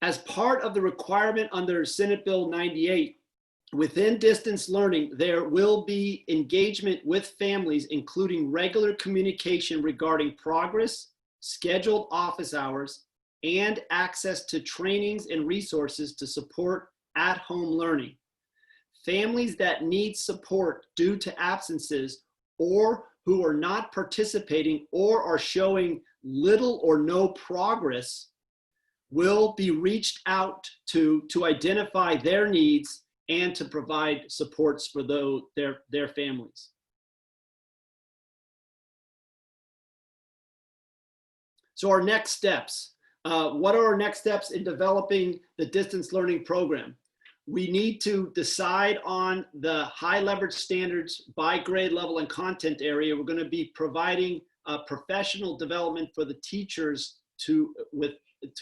As part of the requirement under Senate Bill 98, within distance learning, there will be engagement with families, including regular communication regarding progress, scheduled office hours, and access to trainings and resources to support at-home learning. Families that need support due to absences or who are not participating or are showing little or no progress will be reached out to identify their needs and to provide supports for their families. So our next steps. What are our next steps in developing the distance learning program? We need to decide on the high leverage standards by grade level and content area. We're going to be providing professional development for the teachers to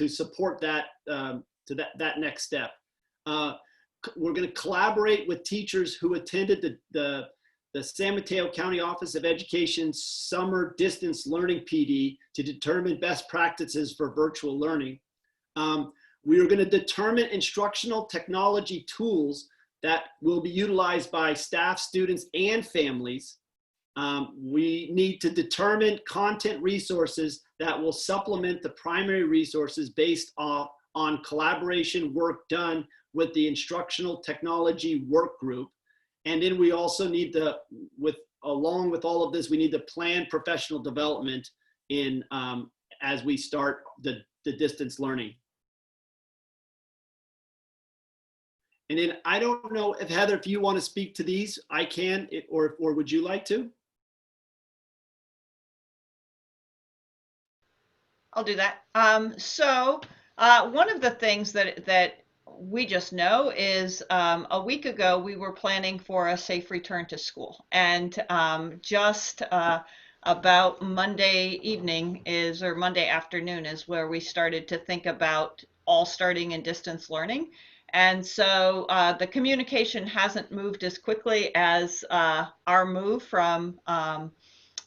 support that that next step. We're going to collaborate with teachers who attended the San Mateo County Office of Education's Summer Distance Learning PD to determine best practices for virtual learning. We are going to determine instructional technology tools that will be utilized by staff, students, and families. We need to determine content resources that will supplement the primary resources based on collaboration work done with the instructional technology work group. And then we also need to, along with all of this, we need to plan professional development in as we start the distance learning. And then I don't know if Heather, if you want to speak to these, I can, or would you like to? I'll do that. So one of the things that we just know is a week ago we were planning for a safe return to school, and just about Monday evening or Monday afternoon is where we started to think about all starting in distance learning. And so the communication hasn't moved as quickly as our move from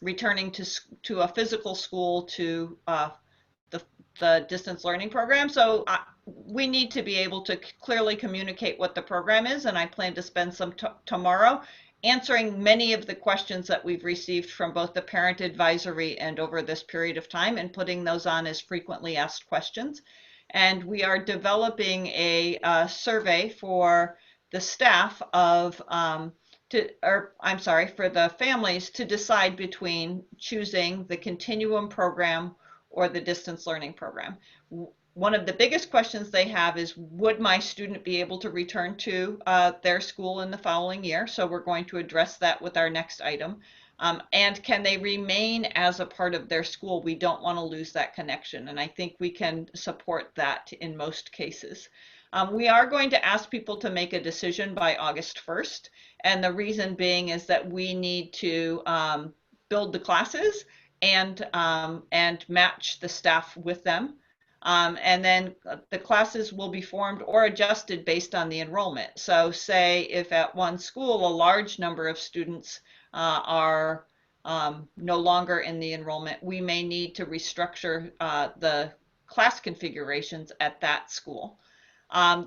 returning to a physical school to the distance learning program. So we need to be able to clearly communicate what the program is, and I plan to spend some tomorrow answering many of the questions that we've received from both the parent advisory and over this period of time, and putting those on as frequently asked questions. And we are developing a survey for the staff of for the families to decide between choosing the continuum program or the distance learning program. One of the biggest questions they have is, would my student be able to return to their school in the following year? So we're going to address that with our next item. And can they remain as a part of their school? We don't want to lose that connection. And I think we can support that in most cases. We are going to ask people to make a decision by August 1st. And the reason being is that we need to build the classes and match the staff with them. And then the classes will be formed or adjusted based on the enrollment. So say if at one school a large number of students are no longer in the enrollment, we may need to restructure the class configurations at that school.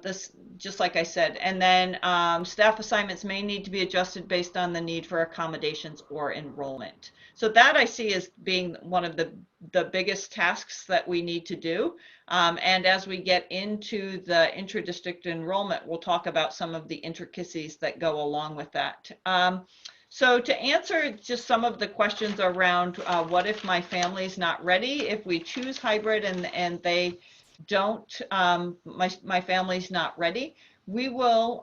This, just like I said, and then staff assignments may need to be adjusted based on the need for accommodations or enrollment. So that I see as being one of the biggest tasks that we need to do. And as we get into the intra-district enrollment, we'll talk about some of the intricacies that go along with that. So to answer just some of the questions around what if my family's not ready, if we choose hybrid and they don't, my family's not ready, we will,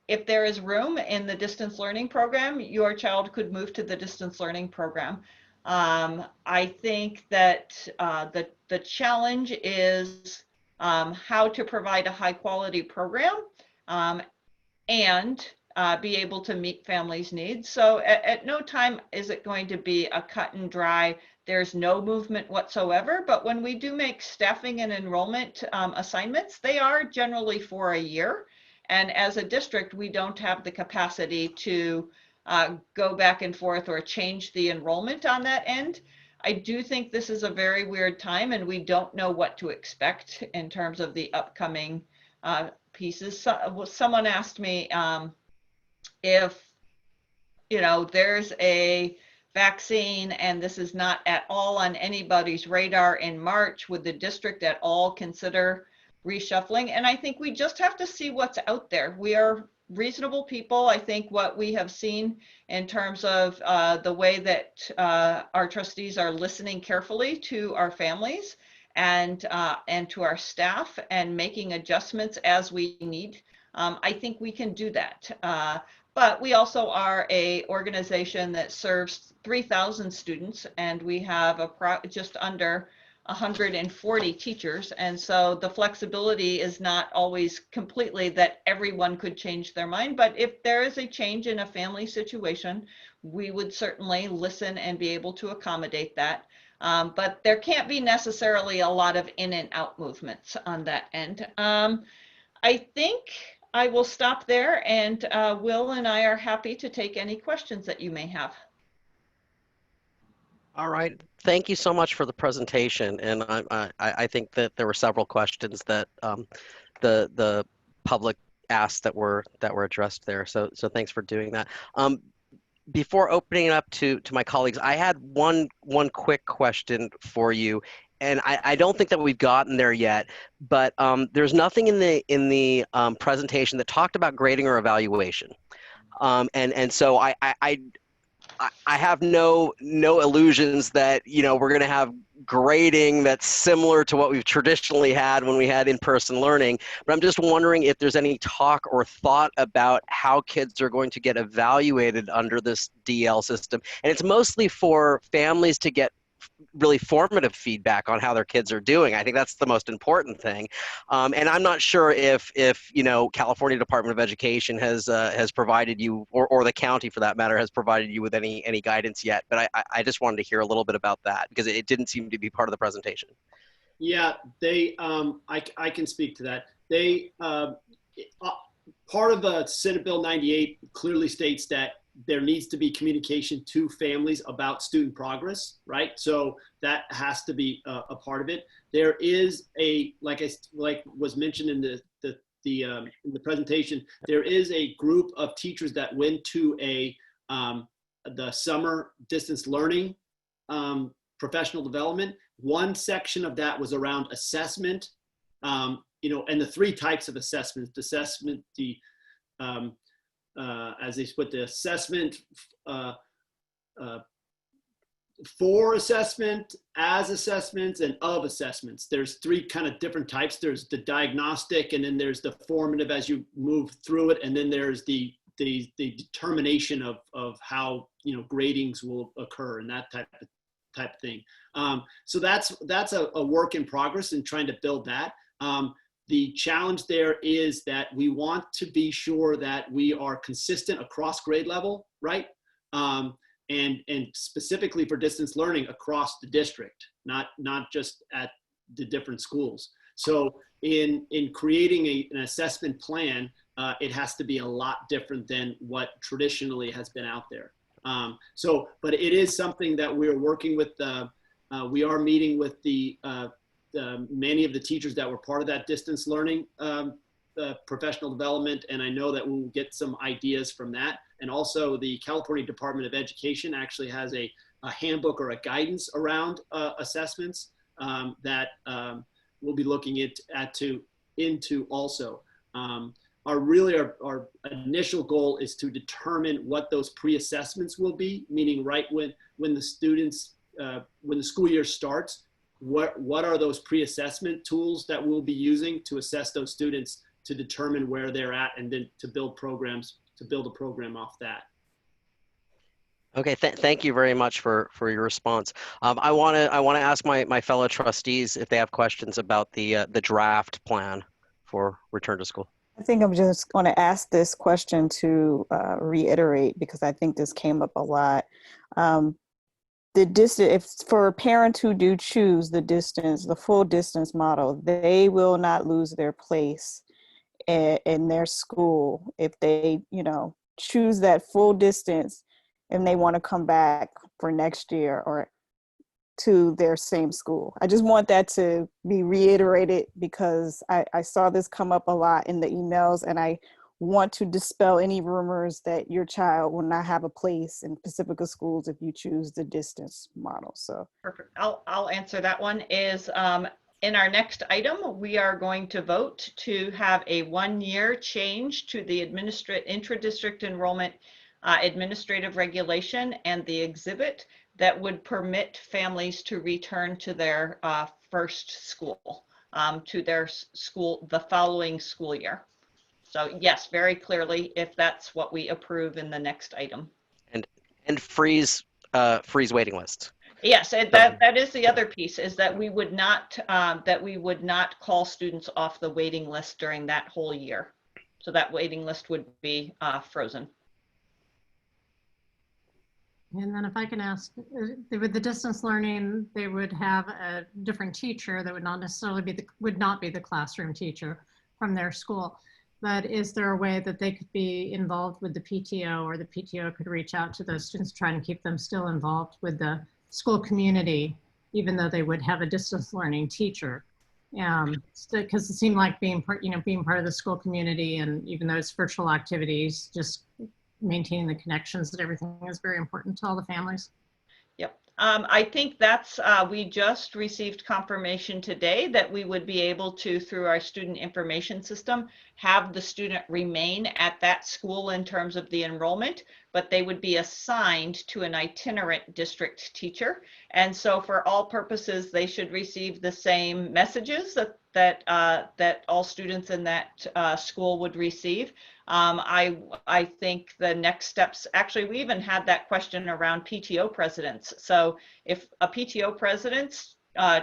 if there is room in the distance learning program, your child could move to the distance learning program. I think that the challenge is how to provide a high quality program and be able to meet families' needs. So at no time is it going to be a cut and dry, there's no movement whatsoever. But when we do make staffing and enrollment assignments, they are generally for a year. And as a district, we don't have the capacity to go back and forth or change the enrollment on that end. I do think this is a very weird time, and we don't know what to expect in terms of the upcoming pieces. So, someone asked me if, you know, there's a vaccine and this is not at all on anybody's radar in March, would the district at all consider reshuffling? And I think we just have to see what's out there. We are reasonable people. I think what we have seen in terms of the way that our trustees are listening carefully to our families and to our staff and making adjustments as we need. I think we can do that. But we also are an organization that serves 3,000 students, and we have just under 140 teachers. And so the flexibility is not always completely that everyone could change their mind. But if there is a change in a family situation, we would certainly listen and be able to accommodate that. But there can't be necessarily a lot of in and out movements on that end. I think I will stop there, and Will and I are happy to take any questions that you may have. All right, thank you so much for the presentation. And I think that there were several questions that the public asked that were addressed there. So thanks for doing that. Before opening it up to my colleagues, I had one quick question for you. And I don't think that we've gotten there yet, but there's nothing in the presentation that talked about grading or evaluation, and so I have no illusions that, you know, we're going to have grading that's similar to what we've traditionally had when we had in-person learning. But I'm just wondering if there's any talk or thought about how kids are going to get evaluated under this DL system, and it's mostly for families to get really formative feedback on how their kids are doing. I think that's the most important thing. And I'm not sure if you know, California Department of Education has provided you, or the county for that matter, has provided you with any guidance yet. But I just wanted to hear a little bit about that because it didn't seem to be part of the presentation. Yeah, they I can speak to that. They part of the Senate Bill 98 clearly states that there needs to be communication to families about student progress, right? So that has to be a part of it. There is a, like was mentioned in the presentation, there is a group of teachers that went to the summer distance learning professional development. One section of that was around assessment, you know, and the three types of assessment, as they put the assessment for assessment, as assessments, and of assessments. There's three kind of different types. There's the diagnostic, and then there's the formative as you move through it, and then there's the determination of how, you know, gradings will occur and that type of thing. So that's a work in progress in trying to build that. The challenge there is that we want to be sure that we are consistent across grade level, right? And specifically for distance learning across the district, not just at the different schools. So in creating an assessment plan, it has to be a lot different than what traditionally has been out there. But it is something that we're working with. We are meeting with many of the teachers that were part of that distance learning professional development, and I know that we'll get some ideas from that. And also the California Department of Education actually has a handbook or a guidance around assessments that we'll be looking into also. Our initial goal is to determine what those pre-assessments will be, meaning right when the students, when the school year starts, what are those pre-assessment tools that we'll be using to assess those students to determine where they're at, and then to build a program off that. Okay, thank you very much for your response. I want to ask my fellow trustees if they have questions about the draft plan for return to school. I think I'm just going to ask this question to reiterate, because I think this came up a lot. The distance, if for parents who do choose the full distance model, they will not lose their place in their school if they, you know, choose that full distance and they want to come back for next year or to their same school. I just want that to be reiterated, because I saw this come up a lot in the emails, and I want to dispel any rumors that your child will not have a place in Pacifica schools if you choose the distance model. So perfect. I'll answer that one. Is in our next item, we are going to vote to have a 1-year change to the intra-district enrollment administrative regulation and the exhibit that would permit families to return to their first school, to their school the following school year. So yes, very clearly, if that's what we approve in the next item. And freeze waiting lists. Yes, and that is the other piece, is that we would not call students off the waiting list during that whole year. So that waiting list would be frozen. And then if I can ask, with the distance learning, they would have a different teacher that would not necessarily would not be the classroom teacher from their school. But is there a way that they could be involved with the PTO, or the PTO could reach out to those students, trying to keep them still involved with the school community, even though they would have a distance learning teacher? Because it seemed like being part of the school community, and even though it's virtual activities, just maintaining the connections and everything is very important to all the families. Yep. I think that's, we just received confirmation today that we would be able to, through our student information system, have the student remain at that school in terms of the enrollment, but they would be assigned to an itinerant district teacher. And so for all purposes, they should receive the same messages that all students in that school would receive. I think the next steps, actually, we even had that question around PTO presidents. So if a PTO president's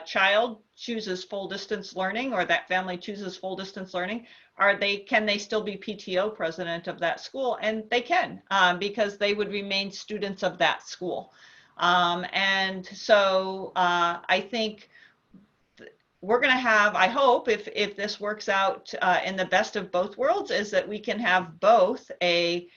child chooses full distance learning, or that family chooses full distance learning, can they still be PTO president of that school? And they can, because they would remain students of that school. And so I think we're going to have, I hope, if this works out in the best of both worlds, is that we can have both a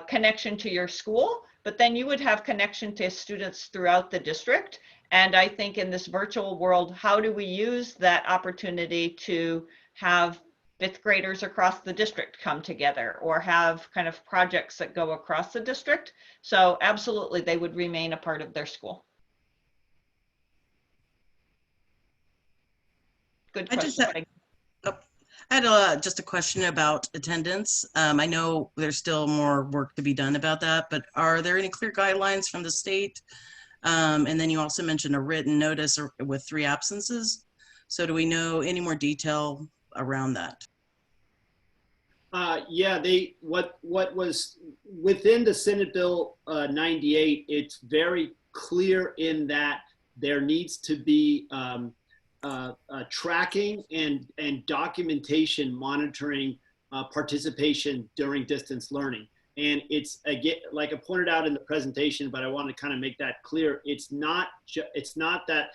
connection to your school, but then you would have connection to students throughout the district. And I think in this virtual world, how do we use that opportunity to have fifth graders across the district come together, or have kind of projects that go across the district? So absolutely, they would remain a part of their school. Good question. I had just a question about attendance. I know there's still more work to be done about that, but are there any clear guidelines from the state? And then you also mentioned a written notice with 3 absences. So do we know any more detail around that? Yeah, what was within the Senate Bill 98, it's very clear in that there needs to be tracking and documentation monitoring participation during distance learning. And it's, again, like I pointed out in the presentation, but I want to kind of make that clear. It's not that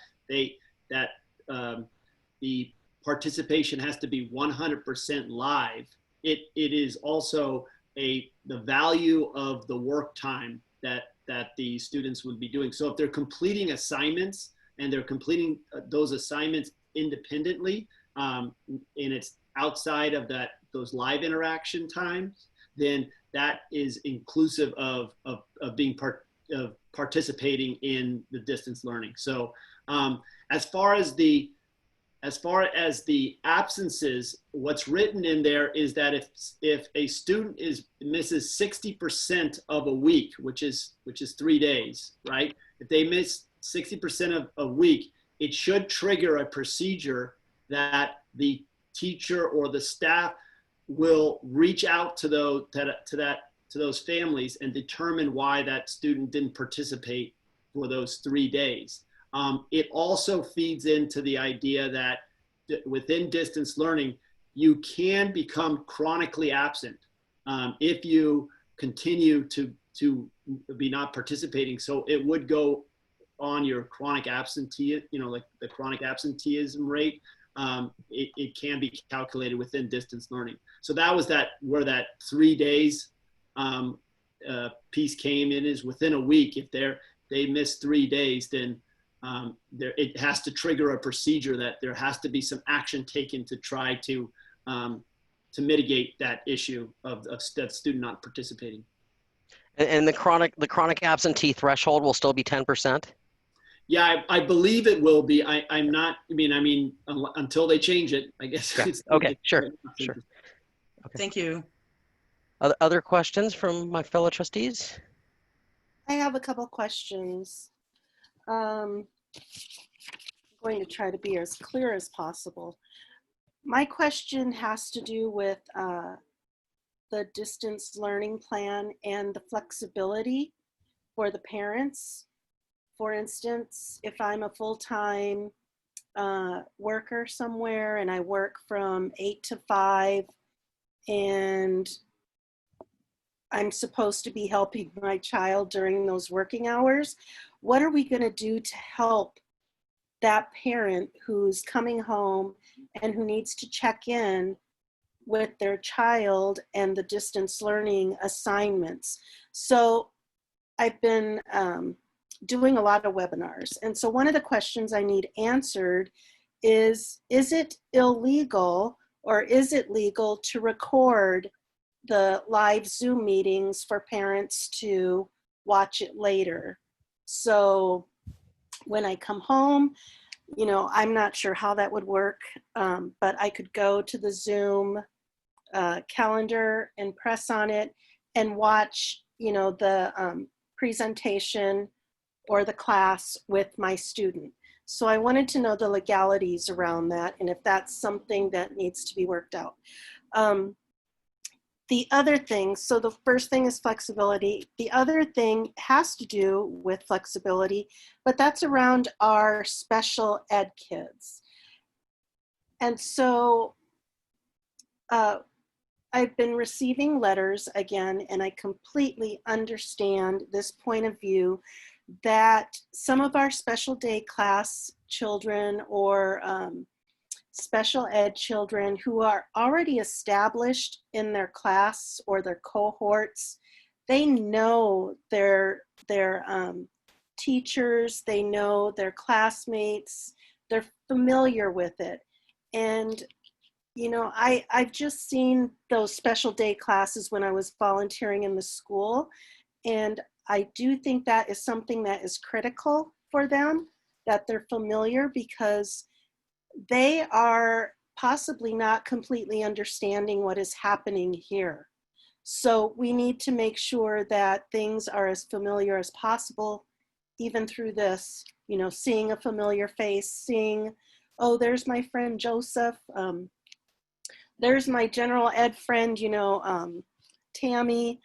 the participation has to be 100% live. It is also the value of the work time that the students would be doing. So if they're completing assignments and they're completing those assignments independently, and it's outside of those live interaction times, then that is inclusive of being participating in the distance learning. So as far as the absences, what's written in there is that if a student misses 60% of a week, which is 3 days, right? If they miss 60% of a week, it should trigger a procedure that the teacher or the staff will reach out to those families and determine why that student didn't participate for those 3 days. It also feeds into the idea that within distance learning, you can become chronically absent if you continue to be not participating. So it would go on your chronic absenteeism, like the chronic absenteeism rate. It can be calculated within distance learning. So that was where that 3 days piece came in, is within a week. If they miss 3 days, then it has to trigger a procedure that there has to be some action taken to try to mitigate that issue of that student not participating. And the chronic absentee threshold will still be 10%? Yeah, I believe it will be. I'm not, I mean, until they change it, I guess. Yeah. Okay, sure. Okay. Thank you. Other questions from my fellow trustees? I have a couple questions. I'm going to try to be as clear as possible. My question has to do with the distance learning plan and the flexibility for the parents. For instance, if I'm a full-time worker somewhere and I work from 8 to 5 and I'm supposed to be helping my child during those working hours, what are we going to do to help that parent who's coming home and who needs to check in with their child and the distance learning assignments? So I've been doing a lot of webinars. And so one of the questions I need answered is it illegal or is it legal to record the live Zoom meetings for parents to watch it later? So when I come home, I'm not sure how that would work, but I could go to the Zoom calendar and press on it and watch, the presentation or the class with my student. So I wanted to know the legalities around that and if that's something that needs to be worked out. The other thing, so the first thing is flexibility. The other thing has to do with flexibility, but that's around our special ed kids. And so I've been receiving letters again, and I completely understand this point of view that some of our special day class children or special ed children who are already established in their class or their cohorts, they know their teachers, they know their classmates, they're familiar with it. And you know, I've just seen those special day classes when I was volunteering in the school. And I do think that is something that is critical for them, that they're familiar, because they are possibly not completely understanding what is happening here. So we need to make sure that things are as familiar as possible, even through this, you know, seeing a familiar face, seeing, oh, there's my friend Joseph. There's my general ed friend, you know, Tammy.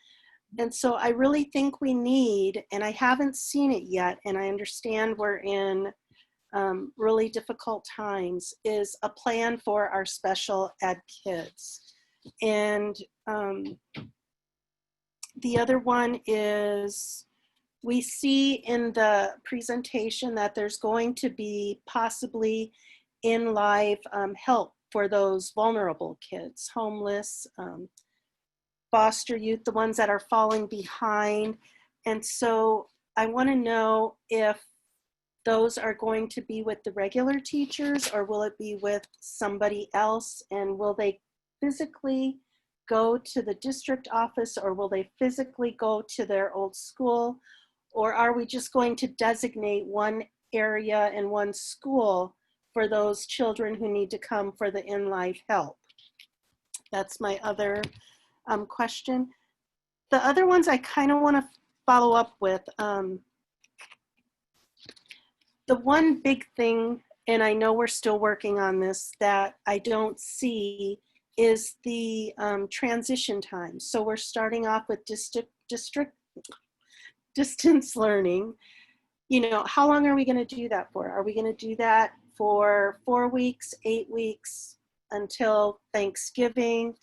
And so I really think we need, and I haven't seen it yet, and I understand we're in really difficult times, is a plan for our special ed kids. And the other one is, we see in the presentation that there's going to be possibly in live help for those vulnerable kids, homeless, foster youth, the ones that are falling behind. And so I want to know if those are going to be with the regular teachers, or will it be with somebody else? And will they physically go to the district office, or will they physically go to their old school? Or are we just going to designate one area and one school for those children who need to come for the in-life help? That's my other question. The other ones I kind of want to follow up with. The one big thing, and I know we're still working on this, that I don't see is the transition time. So we're starting off with distance learning. You know, how long are we going to do that for? Are we going to do that for 4 weeks, 8 weeks, until Thanksgiving?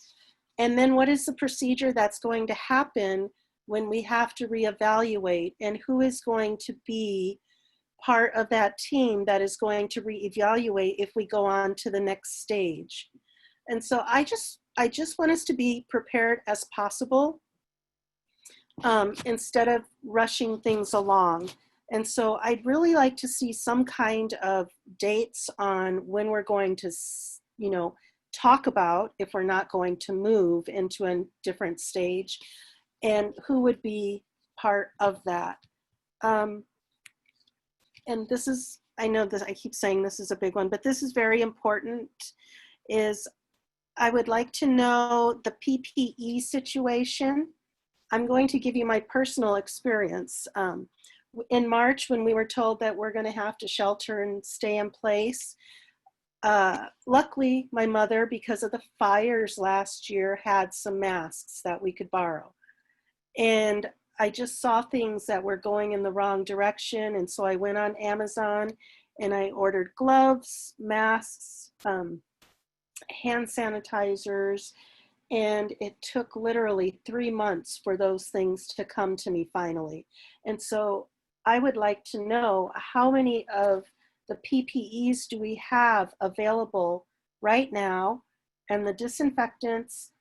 And then what is the procedure that's going to happen when we have to reevaluate, and who is going to be part of that team that is going to reevaluate if we go on to the next stage? And so I just want us to be prepared as possible, instead of rushing things along. And so I'd really like to see some kind of dates on when we're going to, you know, talk about if we're not going to move into a different stage, and who would be part of that. And this is, I know that I keep saying this is a big one, but this is very important, is I would like to know the PPE situation. I'm going to give you my personal experience. In March, when we were told that we're going to have to shelter and stay in place, luckily my mother, because of the fires last year, had some masks that we could borrow. And I just saw things that were going in the wrong direction. And so I went on Amazon and I ordered gloves, masks, hand sanitizers, and it took literally 3 months for those things to come to me finally. And so I would like to know, how many of the PPEs do we have available right now, and the disinfectants,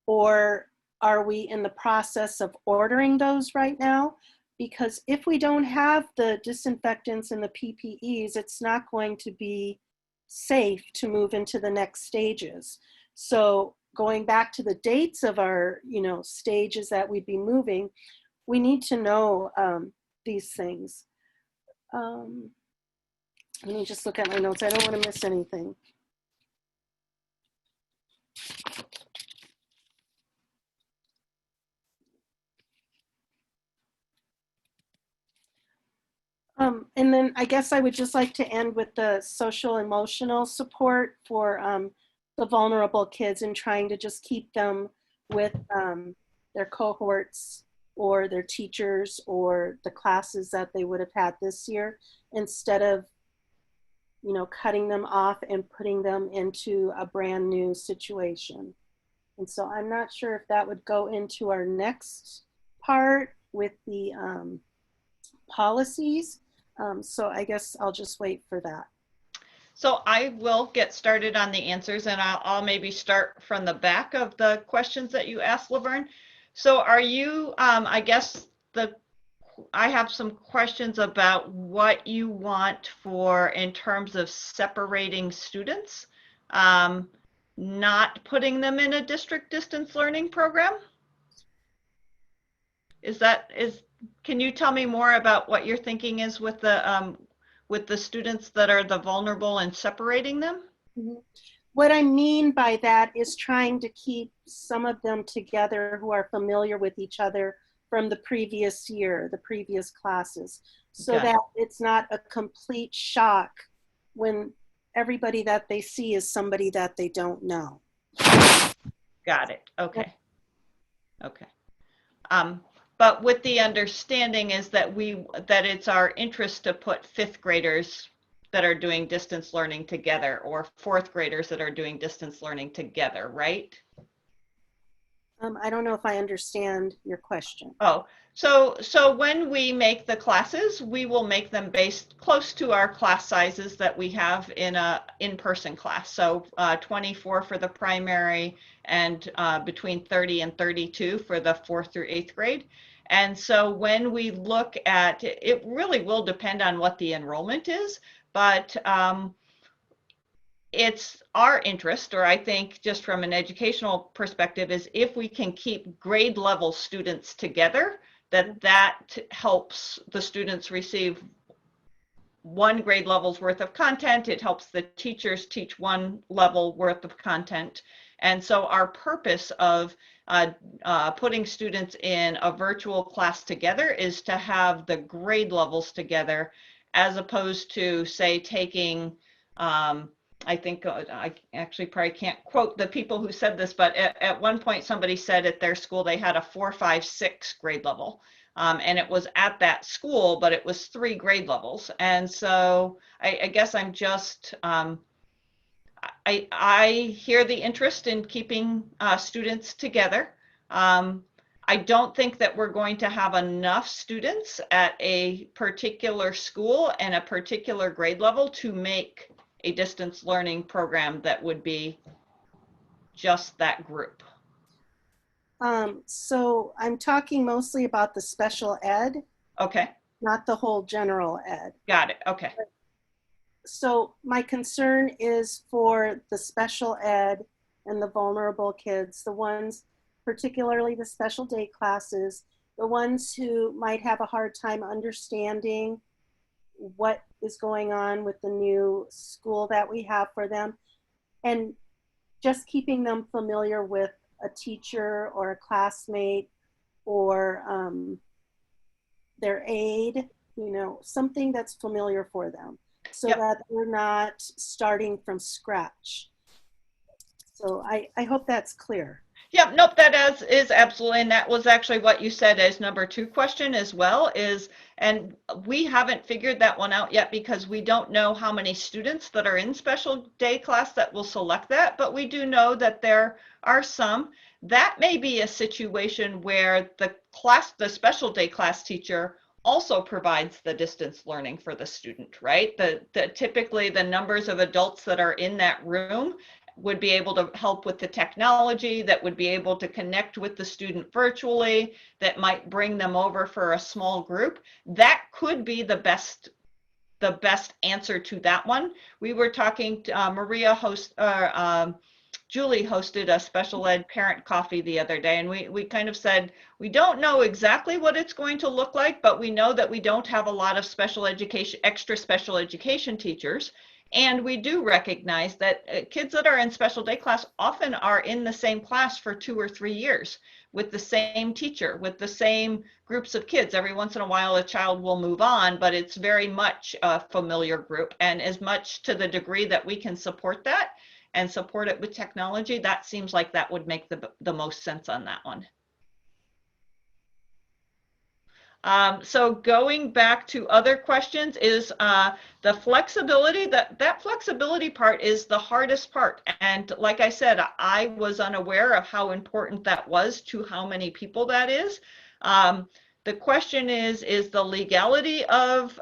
or are we in the process of ordering those right now? Because if we don't have the disinfectants and the PPEs, it's not going to be safe to move into the next stages. So going back to the dates of our, you know, stages that we'd be moving, we need to know these things. Let me just look at my notes. I don't want to miss anything. And then I guess I would just like to end with the social emotional support for the vulnerable kids, and trying to just keep them with their cohorts or their teachers or the classes that they would have had this year, instead of, you know, cutting them off and putting them into a brand new situation. And so I'm not sure if that would go into our next part with the policies. So I guess I'll just wait for that. So I will get started on the answers, and I'll maybe start from the back of the questions that you asked, Laverne. So are you, I guess I have some questions about what you want for in terms of separating students, not putting them in a district distance learning program. Can you tell me more about what your thinking is with the students that are the vulnerable and separating them? Mm-hmm. What I mean by that is trying to keep some of them together who are familiar with each other from the previous year, the previous classes, so that it's not a complete shock when everybody that they see is somebody that they don't know. Got it. Okay. Okay. But with the understanding is that it's our interest to put fifth graders that are doing distance learning together, or fourth graders that are doing distance learning together, right? I don't know if I understand your question. Oh, so when we make the classes, we will make them based close to our class sizes that we have in a in-person class. So 24 for the primary, and between 30 and 32 for the 4th through 8th grade. And so when we look at it, really will depend on what the enrollment is, but it's our interest, or I think just from an educational perspective, is if we can keep grade level students together, that helps the students receive one grade level's worth of content. It helps the teachers teach one level worth of content. And so our purpose of putting students in a virtual class together is to have the grade levels together, as opposed to, say, taking I think I actually probably can't quote the people who said this, but at one point somebody said at their school they had a 4, 5, 6 grade level. And it was at that school, but it was 3 grade levels. And so I guess I'm just, I hear the interest in keeping students together. I don't think that we're going to have enough students at a particular school and a particular grade level to make a distance learning program that would be just that group. So I'm talking mostly about the special ed. Okay. Not the whole general ed. Got it. Okay. So my concern is for the special ed and the vulnerable kids, the ones, particularly the special day classes, the ones who might have a hard time understanding what is going on with the new school that we have for them, and just keeping them familiar with a teacher or a classmate or their aide, you know, something that's familiar for them, so that we're not starting from scratch. So I hope that's clear. Yeah, nope, that is absolutely, and that was actually what you said as number 2 question as well, is, and we haven't figured that one out yet because we don't know how many students that are in special day class that will select that, but we do know that there are some. That may be a situation where the special day class teacher also provides the distance learning for the student, right? Typically the numbers of adults that are in that room would be able to help with the technology, that would be able to connect with the student virtually, that might bring them over for a small group. That could be the best answer to that one. We were talking to Julie hosted a special ed parent coffee the other day, and we kind of said, we don't know exactly what it's going to look like, but we know that we don't have a lot of extra special education teachers. And we do recognize that kids that are in special day class often are in the same class for 2 or 3 years with the same teacher, with the same groups of kids. Every once in a while, a child will move on, but it's very much a familiar group. And as much to the degree that we can support that and support it with technology, that seems like that would make the most sense on that one. So going back to other questions is the flexibility. That flexibility part is the hardest part. And like I said, I was unaware of how important that was to how many people that is. The question is the legality of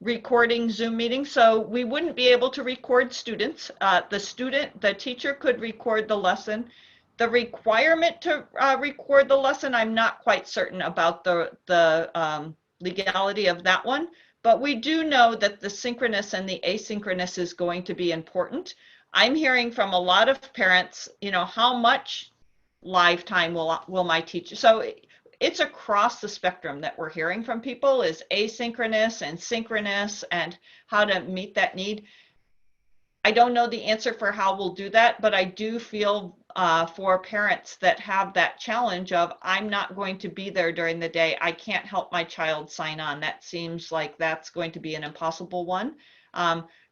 recording Zoom meetings. So we wouldn't be able to record students. The teacher could record the lesson. The requirement to record the lesson, I'm not quite certain about the legality of that one, but we do know that the synchronous and the asynchronous is going to be important. I'm hearing from a lot of parents, you know, how much live time will my teacher, so it's across the spectrum that we're hearing from people is asynchronous and synchronous and how to meet that need. I don't know the answer for how we'll do that, but I do feel for parents that have that challenge of, I'm not going to be there during the day. I can't help my child sign on. That seems like that's going to be an impossible one.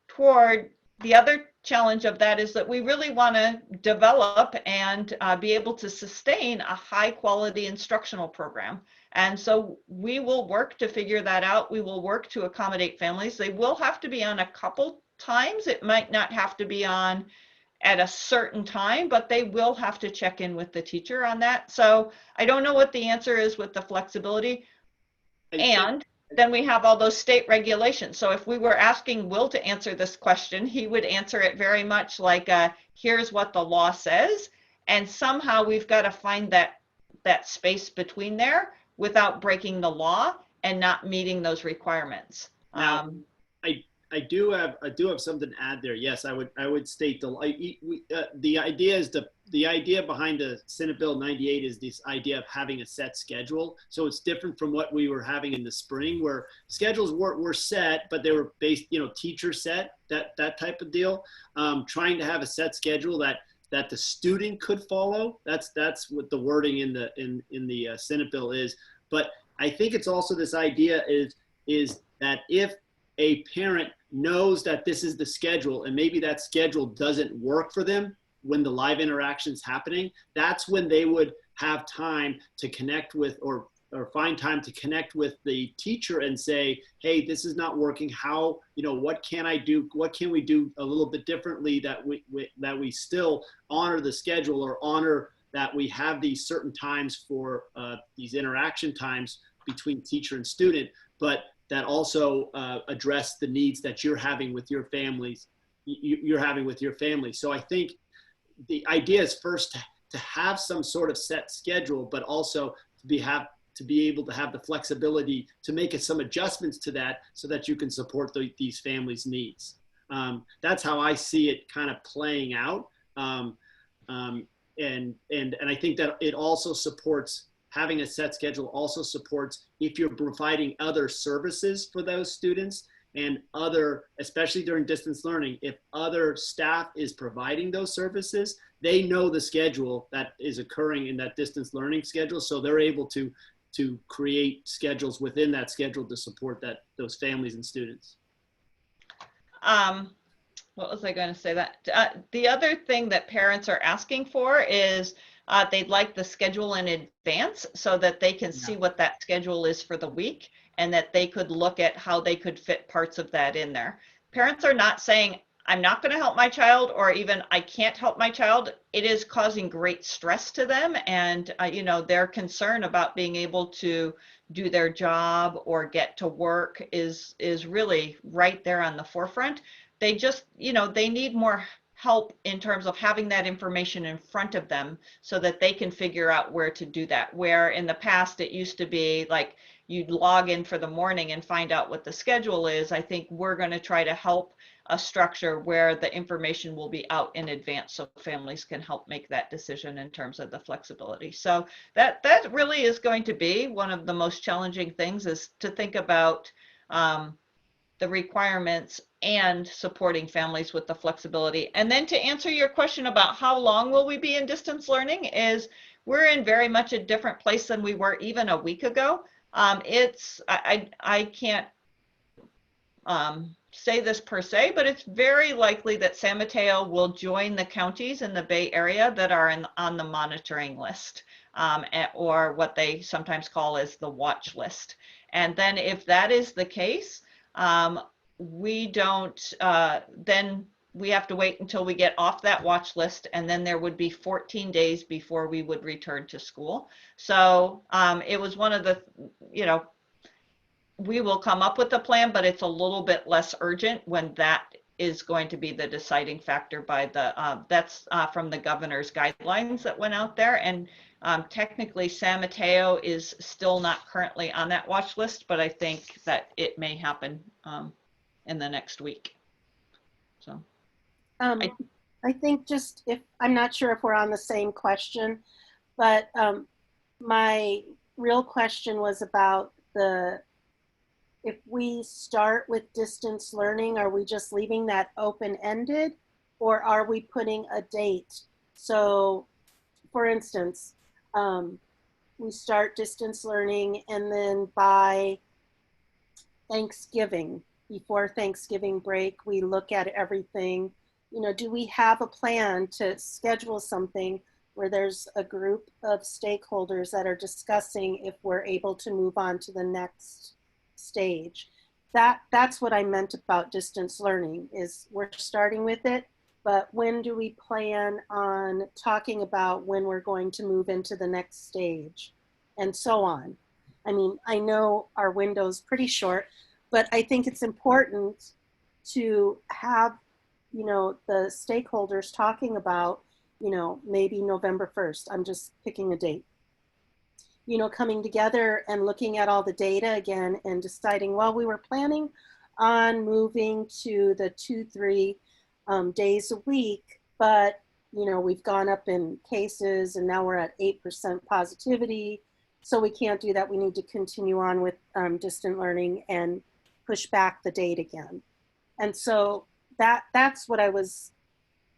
Toward the other challenge of that is that we really want to develop and be able to sustain a high quality instructional program. And so we will work to figure that out. We will work to accommodate families. They will have to be on a couple times. It might not have to be on at a certain time, but they will have to check in with the teacher on that. So I don't know what the answer is with the flexibility. And then we have all those state regulations. So if we were asking Will to answer this question, he would answer it very much like, here's what the law says. And somehow we've got to find that space between there without breaking the law and not meeting those requirements. Now, I do have something to add there. Yes, I would state the idea behind the Senate Bill 98 is this idea of having a set schedule. So it's different from what we were having in the spring, where schedules were set, but they were based, you know, teacher set, that type of deal. Trying to have a set schedule that the student could follow. That's what the wording in the Senate bill is. But I think it's also this idea is that if a parent knows that this is the schedule and maybe that schedule doesn't work for them when the live interaction is happening, that's when they would have time to connect with or find time to connect with the teacher and say, hey, this is not working. How, you know, what can I do? What can we do a little bit differently that we still honor the schedule or honor that we have these certain times for these interaction times between teacher and student, but that also address the needs that you're having with your families. So I think the idea is first to have some sort of set schedule, but also to be able to have the flexibility to make some adjustments to that so that you can support these families' needs. That's how I see it kind of playing out. And I think that it also supports having a set schedule also supports if you're providing other services for those students and especially during distance learning, if other staff is providing those services, they know the schedule that is occurring in that distance learning schedule. So they're able to create schedules within that schedule to support those families and students. What was I going to say? The other thing that parents are asking for is they'd like the schedule in advance so that they can see what that schedule is for the week and that they could look at how they could fit parts of that in there. Parents are not saying, I'm not going to help my child, or even I can't help my child. It is causing great stress to them, and you know, their concern about being able to do their job or get to work is really right there on the forefront. They just, you know, they need more help in terms of having that information in front of them so that they can figure out where to do that. Where in the past it used to be like you'd log in for the morning and find out what the schedule is. I think we're going to try to help a structure where the information will be out in advance so families can help make that decision in terms of the flexibility. So that really is going to be one of the most challenging things, is to think about the requirements and supporting families with the flexibility. And then to answer your question about how long will we be in distance learning, is we're in very much a different place than we were even a week ago. I can't say this per se, but it's very likely that San Mateo will join the counties in the Bay Area that are on the monitoring list, or what they sometimes call as the watch list. And then if that is the case, we don't, then we have to wait until we get off that watch list, and then there would be 14 days before we would return to school. So it was one of the, you know, we will come up with a plan, but it's a little bit less urgent when that is going to be the deciding factor by the, that's from the governor's guidelines that went out there. And technically San Mateo is still not currently on that watch list, but I think that it may happen in the next week. So. I think just if, I'm not sure if we're on the same question, but my real question was about if we start with distance learning, are we just leaving that open-ended, or are we putting a date? So for instance, we start distance learning and then by Thanksgiving, before Thanksgiving break, we look at everything. You know, do we have a plan to schedule something where there's a group of stakeholders that are discussing if we're able to move on to the next stage? That's what I meant about distance learning, is we're starting with it, but when do we plan on talking about when we're going to move into the next stage and so on? I mean, I know our window's pretty short, but I think it's important to have, you know, the stakeholders talking about, you know, maybe November 1st, I'm just picking a date, you know, coming together and looking at all the data again and deciding, well, we were planning on moving to the 2-3 days a week, but, you know, we've gone up in cases and now we're at 8% positivity. So we can't do that. We need to continue on with distant learning and push back the date again. And so that's what I was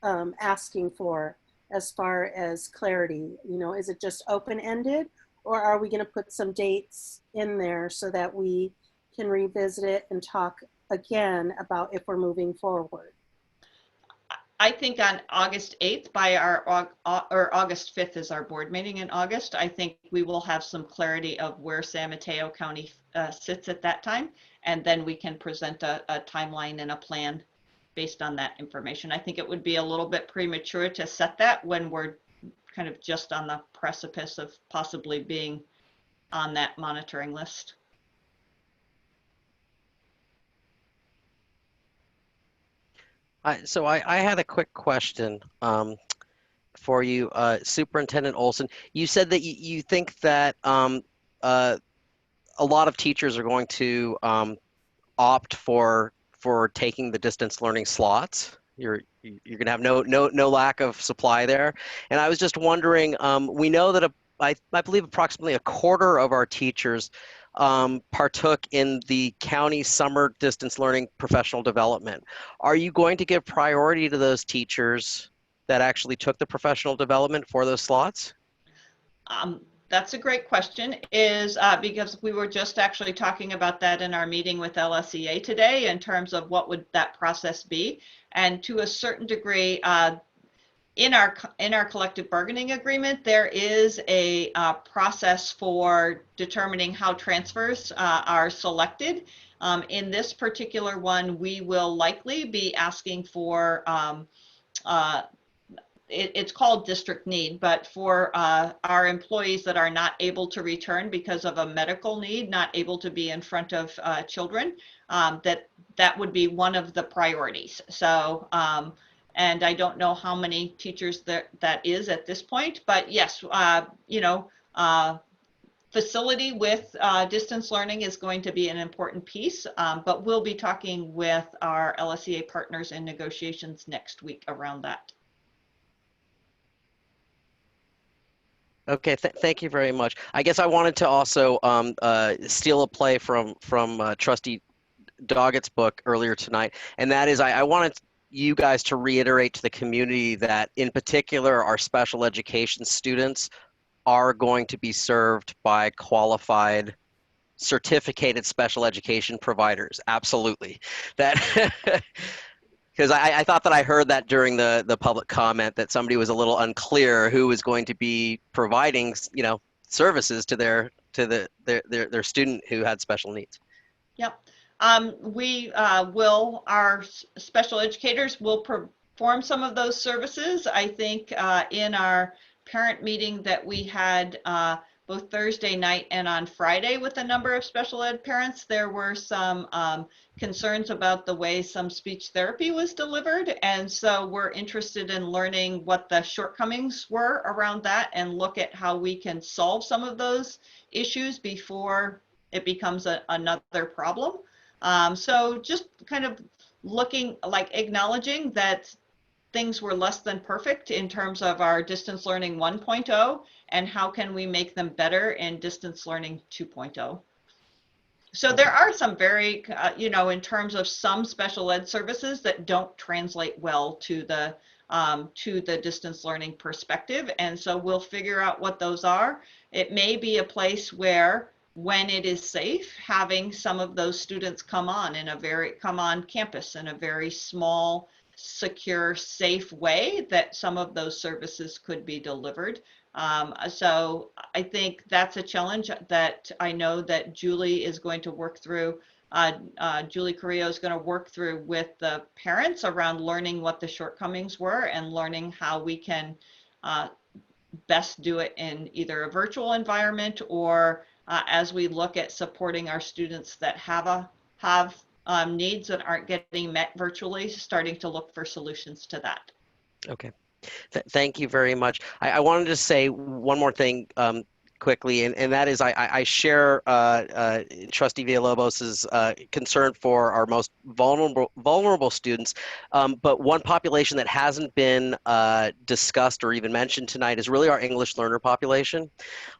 asking for as far as clarity. You know, is it just open-ended, or are we going to put some dates in there so that we can revisit it and talk again about if we're moving forward? I think on August 8th, by or August 5th is our board meeting in August, I think we will have some clarity of where San Mateo County sits at that time. And then we can present a timeline and a plan based on that information. I think it would be a little bit premature to set that when we're kind of just on the precipice of possibly being on that monitoring list. So I had a quick question for you, Superintendent Olson. You said that you think that a lot of teachers are going to opt for taking the distance learning slots. You're going to have no lack of supply there. And I was just wondering, we know that I believe approximately a quarter of our teachers partook in the county summer distance learning professional development. Are you going to give priority to those teachers that actually took the professional development for those slots? That's a great question, because we were just actually talking about that in our meeting with LSEA today in terms of what would that process be. And to a certain degree, in our collective bargaining agreement, there is a process for determining how transfers are selected. In this particular one, we will likely be asking for it's called district need, but for our employees that are not able to return because of a medical need, not able to be in front of children, that would be one of the priorities. So, and I don't know how many teachers that is at this point, but yes, you know, facility with distance learning is going to be an important piece, but we'll be talking with our LSEA partners in negotiations next week around that. Okay, thank you very much. I guess I wanted to also steal a play from Trustee Doggett's book earlier tonight, and that is I wanted you guys to reiterate to the community that in particular our special education students are going to be served by qualified certificated special education providers. Absolutely. That because I thought that I heard that during the public comment that somebody was a little unclear who was going to be providing, you know, services to their student who had special needs. Yep. Our special educators will perform some of those services. I think in our parent meeting that we had both Thursday night and on Friday with a number of special ed parents, there were some concerns about the way some speech therapy was delivered. And so we're interested in learning what the shortcomings were around that and look at how we can solve some of those issues before it becomes another problem. So just kind of looking, like acknowledging that things were less than perfect in terms of our distance learning 1.0 and how can we make them better in distance learning 2.0. So there are some very, in terms of some special ed services that don't translate well to the distance learning perspective. And so we'll figure out what those are. It may be a place where when it is safe, having some of those students come on campus in a very small, secure, safe way that some of those services could be delivered. So I think that's a challenge that I know that Julie is going to work through. Julie Carrillo is going to work through with the parents around learning what the shortcomings were and learning how we can best do it in either a virtual environment or as we look at supporting our students that have needs that aren't getting met virtually, starting to look for solutions to that. Okay. Thank you very much. I wanted to say one more thing quickly, and that is I share Trustee Villalobos's concern for our most vulnerable students, but one population that hasn't been discussed or even mentioned tonight is really our English learner population.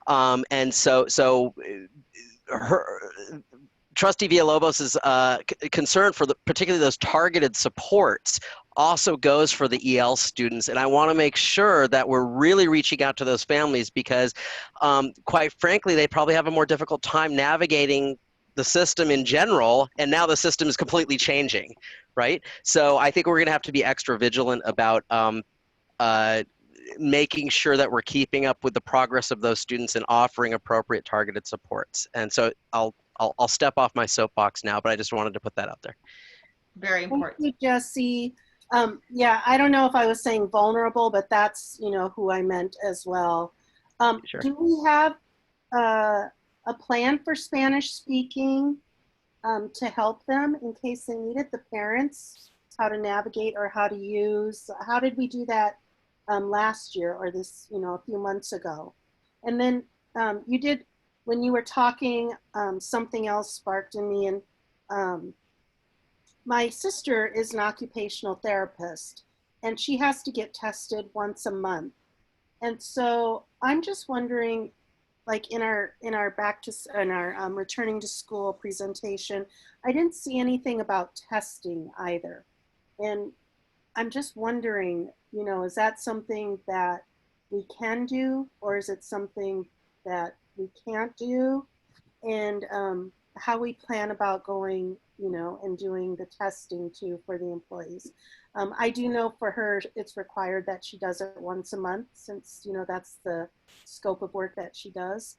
And so Trustee Villalobos's concern for particularly those targeted supports also goes for the EL students. And I want to make sure that we're really reaching out to those families because quite frankly, they probably have a more difficult time navigating the system in general. And now the system is completely changing, right? So I think we're going to have to be extra vigilant about making sure that we're keeping up with the progress of those students and offering appropriate targeted supports. And so I'll step off my soapbox now, but I just wanted to put that out there. Very important. Thank you, Jesse. Yeah, I don't know if I was saying vulnerable, but that's, who I meant as well. Sure. Do we have a plan for Spanish speaking to help them in case they need it, the parents, how to navigate or how to use? How did we do that last year or this, a few months ago? And then you did, when you were talking, something else sparked in me. And my sister is an occupational therapist, and she has to get tested once a month. And so I'm just wondering, like in our returning to school presentation, I didn't see anything about testing either. And I'm just wondering, is that something that we can do, or is it something that we can't do? And how we plan about going, and doing the testing too for the employees. I do know for her, it's required that she does it once a month since, that's the scope of work that she does.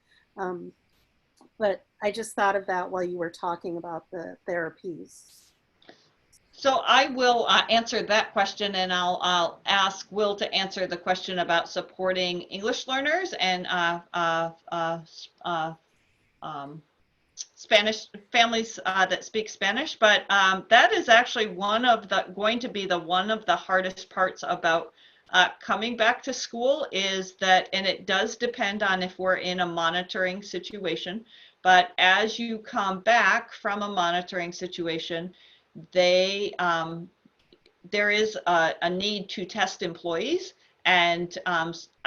But I just thought of that while you were talking about the therapies. So I will answer that question, and I'll ask Will to answer the question about supporting English learners and Spanish families that speak Spanish. But that is actually going to be one of the hardest parts about coming back to school is that, and it does depend on if we're in a monitoring situation. But as you come back from a monitoring situation, there is a need to test employees, and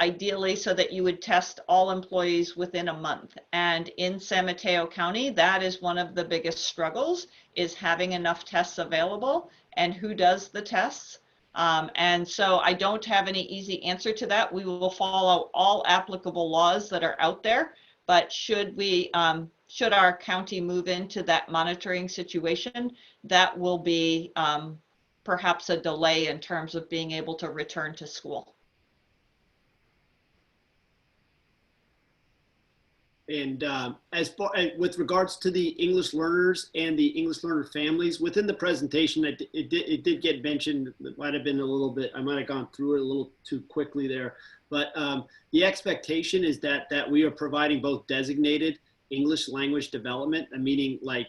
ideally so that you would test all employees within a month. And in San Mateo County, that is one of the biggest struggles, is having enough tests available and who does the tests. And so I don't have any easy answer to that. We will follow all applicable laws that are out there, but should our county move into that monitoring situation, that will be perhaps a delay in terms of being able to return to school. as far with regards to the English learners and the English learner families, within the presentation, it did get mentioned. It might have been a little bit, I might have gone through it a little too quickly there, but the expectation is that we are providing both designated English language development, meaning like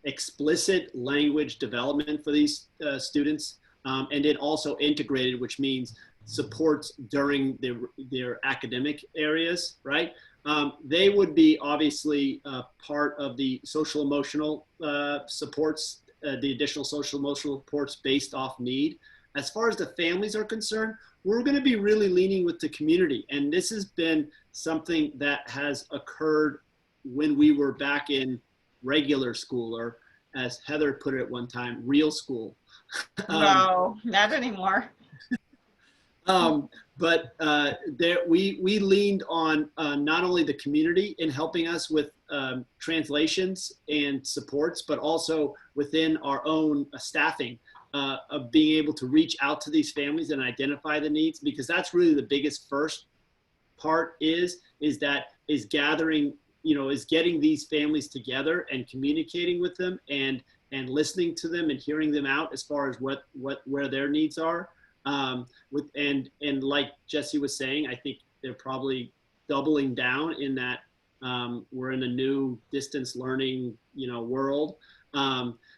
explicit language development for these students, and then also integrated, which means supports during their academic areas, right? They would be obviously part of the social emotional supports, the additional social emotional supports based off need. As far as the families are concerned, we're going to be really leaning with the community. And this has been something that has occurred when we were back in regular school, or as Heather put it at one time, real school. No, not anymore. But we leaned on not only the community in helping us with translations and supports, but also within our own staffing of being able to reach out to these families and identify the needs, because that's really the biggest first part is gathering, is getting these families together and communicating with them and listening to them and hearing them out as far as where their needs are. And like Jesse was saying, I think they're probably doubling down in that we're in a new distance learning, world.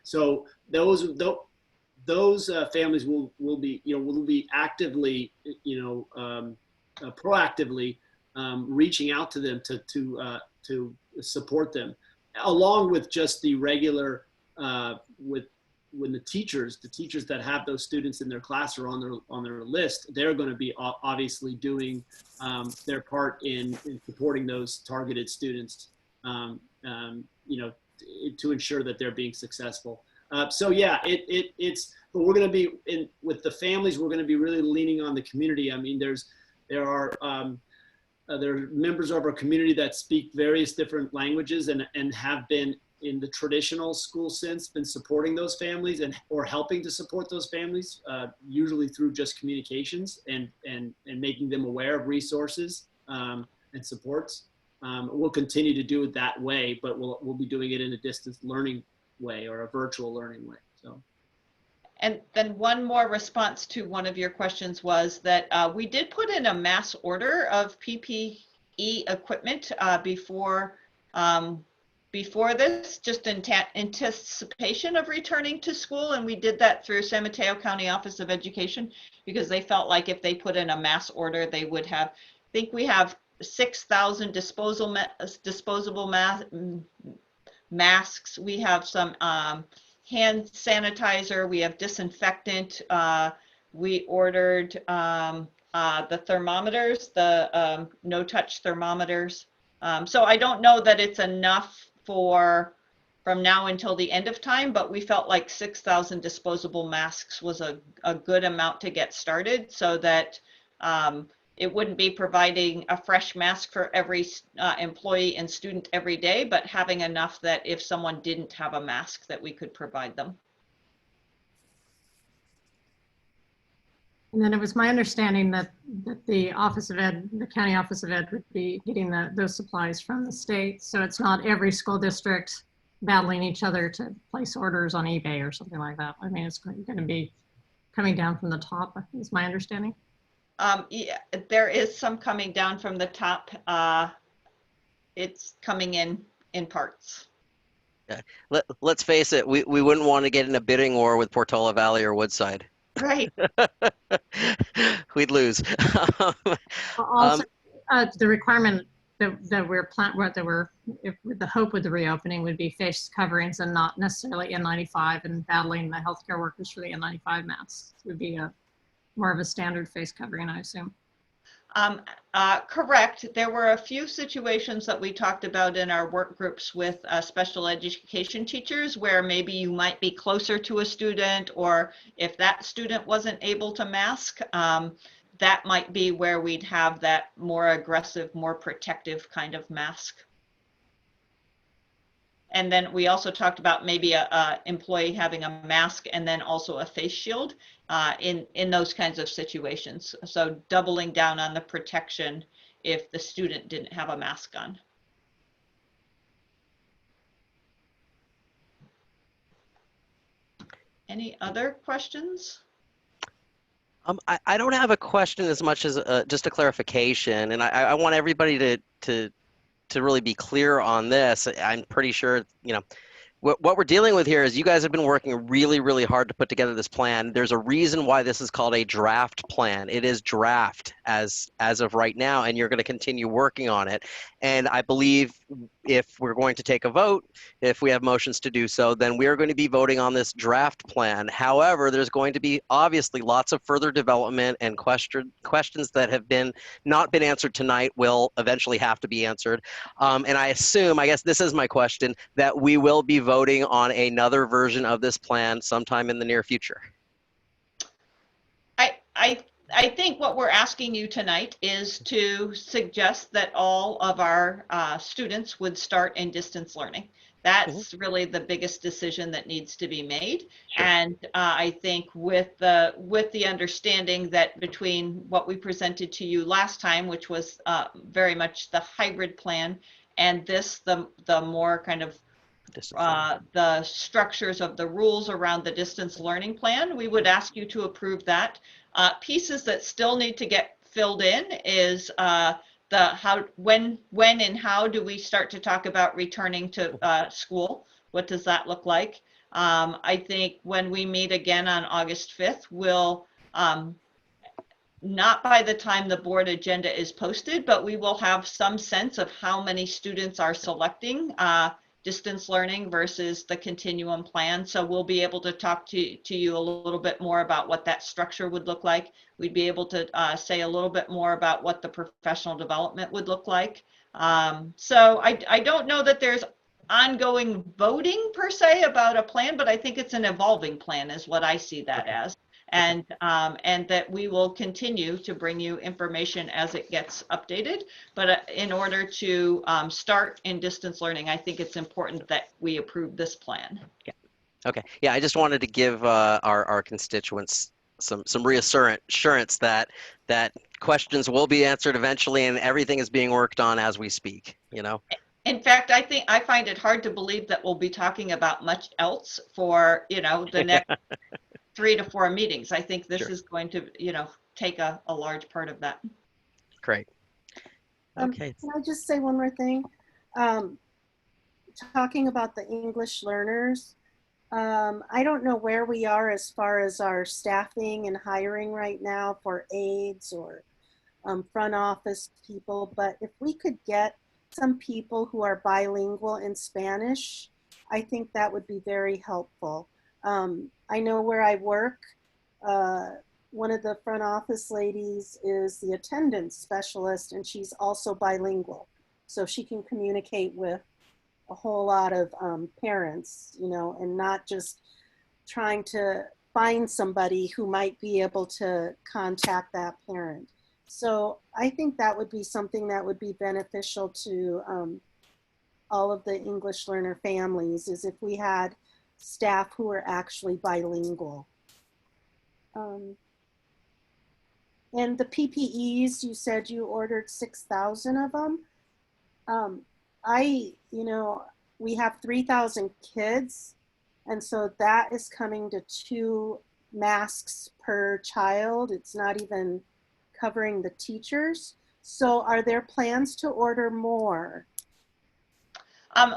So those families will be actively, proactively reaching out to them to support them, along with just the regular when the teachers that have those students in their class or on their list, they're going to be obviously doing their part in supporting those targeted students, to ensure that they're being successful. So yeah, but we're going to be with the families. We're going to be really leaning on the community. I mean, there are members of our community that speak various different languages and have been in the traditional school sense been supporting those families or helping to support those families, usually through just communications and making them aware of resources and supports. We'll continue to do it that way, but we'll be doing it in a distance learning way or a virtual learning way. So. And then one more response to one of your questions was that we did put in a mass order of PPE equipment before this, just in anticipation of returning to school. And we did that through San Mateo County Office of Education, because they felt like if they put in a mass order, they would have, I think we have 6,000 disposable masks. We have some hand sanitizer. We have disinfectant. We ordered the thermometers, the no-touch thermometers. So I don't know that it's enough from now until the end of time, but we felt like 6,000 disposable masks was a good amount to get started, so that it wouldn't be providing a fresh mask for every employee and student every day, but having enough that if someone didn't have a mask, that we could provide them. And then it was my understanding that the Office of Ed, the County Office of Ed, would be getting those supplies from the state. So it's not every school district battling each other to place orders on eBay or something like that. I mean, it's going to be coming down from the top, is my understanding. Yeah, there is some coming down from the top. It's coming in parts. Yeah. Let's face it, we wouldn't want to get in a bidding war with Portola Valley or Woodside. Right. We'd lose. Also, the requirement that we're the hope with the reopening would be face coverings and not necessarily N95, and battling the healthcare workers for the N95 masks. It would be more of a standard face covering, I assume. Correct. There were a few situations that we talked about in our work groups with special education teachers, where maybe you might be closer to a student, or if that student wasn't able to mask, that might be where we'd have that more aggressive, more protective kind of mask. And then we also talked about maybe a employee having a mask and then also a face shield in those kinds of situations. So doubling down on the protection if the student didn't have a mask on. Any other questions? I don't have a question as much as just a clarification, and I want everybody to really be clear on this. I'm pretty sure, you know, what we're dealing with here is you guys have been working really, really hard to put together this plan. There's a reason why this is called a draft plan. It is draft as of right now, and you're going to continue working on it. And I believe if we're going to take a vote, if we have motions to do so, then we are going to be voting on this draft plan. However, there's going to be obviously lots of further development, and questions that have not been answered tonight will eventually have to be answered. And I assume, I guess this is my question, that we will be voting on another version of this plan sometime in the near future. I think what we're asking you tonight is to suggest that all of our students would start in distance learning. That's really the biggest decision that needs to be made. Sure. And I think with the understanding that between what we presented to you last time, which was very much the hybrid plan, and this, the more kind of the structures of the rules around the distance learning plan, we would ask you to approve that. Pieces that still need to get filled in is when and how do we start to talk about returning to school? What does that look like? I think when we meet again on August 5th, we'll not by the time the board agenda is posted, but we will have some sense of how many students are selecting distance learning versus the continuum plan. So we'll be able to talk to you a little bit more about what that structure would look like. We'd be able to say a little bit more about what the professional development would look like. So I don't know that there's ongoing voting per se about a plan, but I think it's an evolving plan is what I see that as. And that we will continue to bring you information as it gets updated. But in order to start in distance learning, I think it's important that we approve this plan. Yeah. Okay. Yeah, I just wanted to give our constituents some reassurance that questions will be answered eventually, and everything is being worked on as we speak. You know. In fact, I find it hard to believe that we'll be talking about much else for the next 3 to 4 meetings. I think this is going to, take a large part of that. Great. Okay. Can I just say one more thing? Talking about the English learners, I don't know where we are as far as our staffing and hiring right now for aides or front office people, but if we could get some people who are bilingual in Spanish, I think that would be very helpful. I know where I work, one of the front office ladies is the attendance specialist, and she's also bilingual. So she can communicate with a whole lot of parents, and not just trying to find somebody who might be able to contact that parent. So I think that would be something that would be beneficial to all of the English learner families, is if we had staff who are actually bilingual. And the PPEs, you said you ordered 6,000 of them. We have 3,000 kids, and so that is coming to 2 masks per child. It's not even covering the teachers. So are there plans to order more?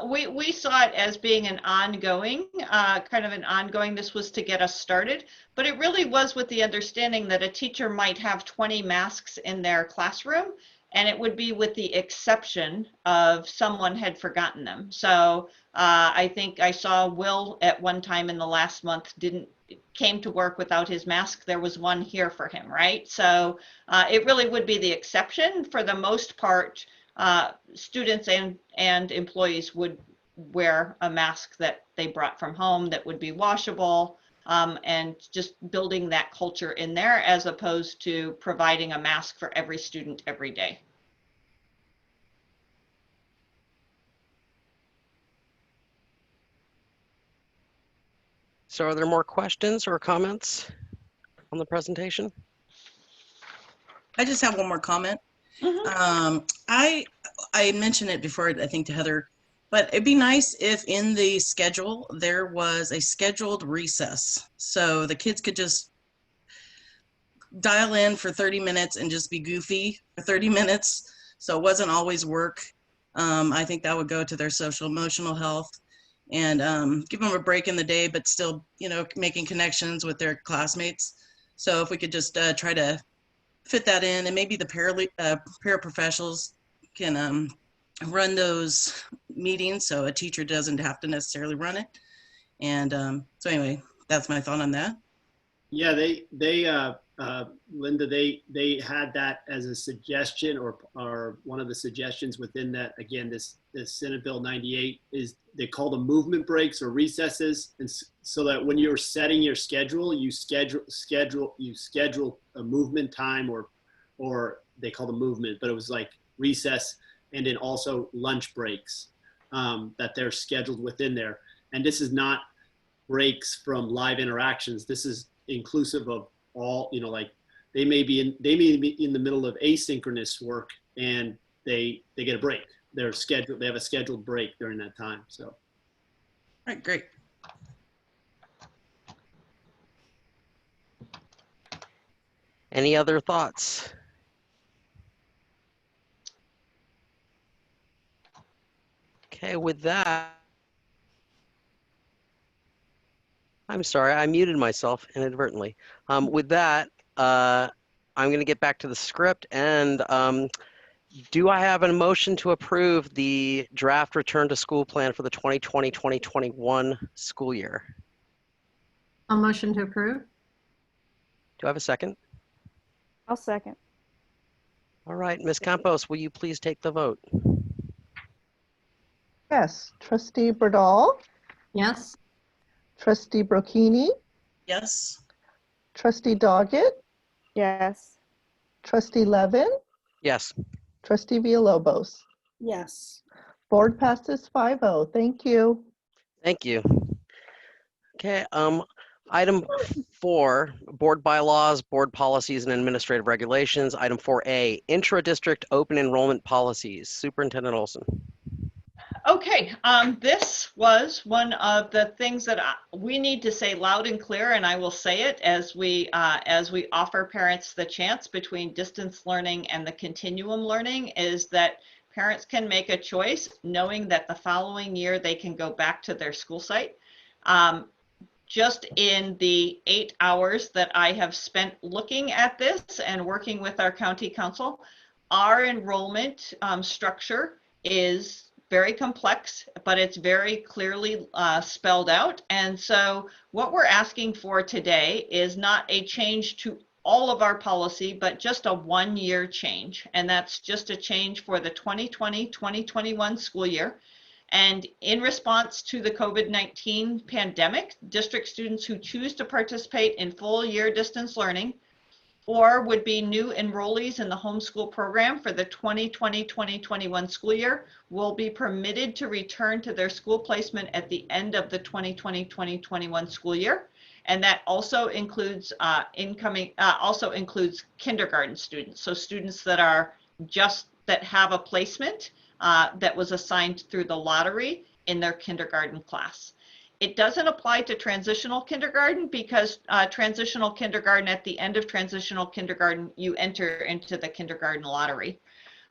We saw it as being an ongoing, this was to get us started, but it really was with the understanding that a teacher might have 20 masks in their classroom, and it would be with the exception of someone had forgotten them. So I think I saw Will at one time in the last month came to work without his mask. There was one here for him, right? So it really would be the exception. For the most part, students and employees would wear a mask that they brought from home that would be washable, and just building that culture in there as opposed to providing a mask for every student every day. So are there more questions or comments on the presentation? I just have one more comment. I mentioned it before, I think, to Heather. But it'd be nice if in the schedule there was a scheduled recess. So the kids could just dial in for 30 minutes and just be goofy for 30 minutes. So it wasn't always work. I think that would go to their social emotional health, and give them a break in the day, but still, you know, making connections with their classmates. So if we could just try to fit that in, and maybe the paraprofessionals can run those meetings so a teacher doesn't have to necessarily run it. And so anyway, that's my thought on that. Yeah, Linda, they had that as a suggestion, or one of the suggestions within that. Again, this Senate Bill 98 is, they call them movement breaks or recesses, and so that when you're setting your schedule, you schedule a movement time, or they call them movement, but it was like recess, and then also lunch breaks that they're scheduled within there. And this is not breaks from live interactions. This is inclusive of all, you know, like they may be in the middle of asynchronous work, and they get a break. They have a scheduled break during that time. So, all right, great. Any other thoughts? Okay, with that, I'm sorry, I muted myself inadvertently. With that, I'm going to get back to the script, and do I have a motion to approve the draft return to school plan for the 2020-2021 school year? I'll motion to approve. Do I have a second? I'll second. All right, Ms. Campos, will you please take the vote? Yes. Trustee Burdall? Yes. Trustee Brocchini? Yes. Trustee Doggett? Yes. Trustee Levin? Yes. Trustee Villalobos? Yes. Board passes 5-0. Thank you. Thank you. Okay, item 4, board bylaws, board policies, and administrative regulations. Item 4A, intra-district open enrollment policies. Superintendent Olson. Okay, this was one of the things that we need to say loud and clear, and I will say it as we offer parents the chance between distance learning and the continuum learning, is that parents can make a choice knowing that the following year they can go back to their school site. Just in the 8 hours that I have spent looking at this and working with our county council, our enrollment structure is very complex, but it's very clearly spelled out. And so what we're asking for today is not a change to all of our policy, but just a 1-year change. And that's just a change for the 2020-2021 school year. And in response to the COVID-19 pandemic, district students who choose to participate in full year distance learning or would be new enrollees in the homeschool program for the 2020-2021 school year will be permitted to return to their school placement at the end of the 2020-2021 school year. And that also includes includes kindergarten students. So students that have a placement that was assigned through the lottery in their kindergarten class. It doesn't apply to transitional kindergarten because transitional kindergarten, at the end of transitional kindergarten, you enter into the kindergarten lottery.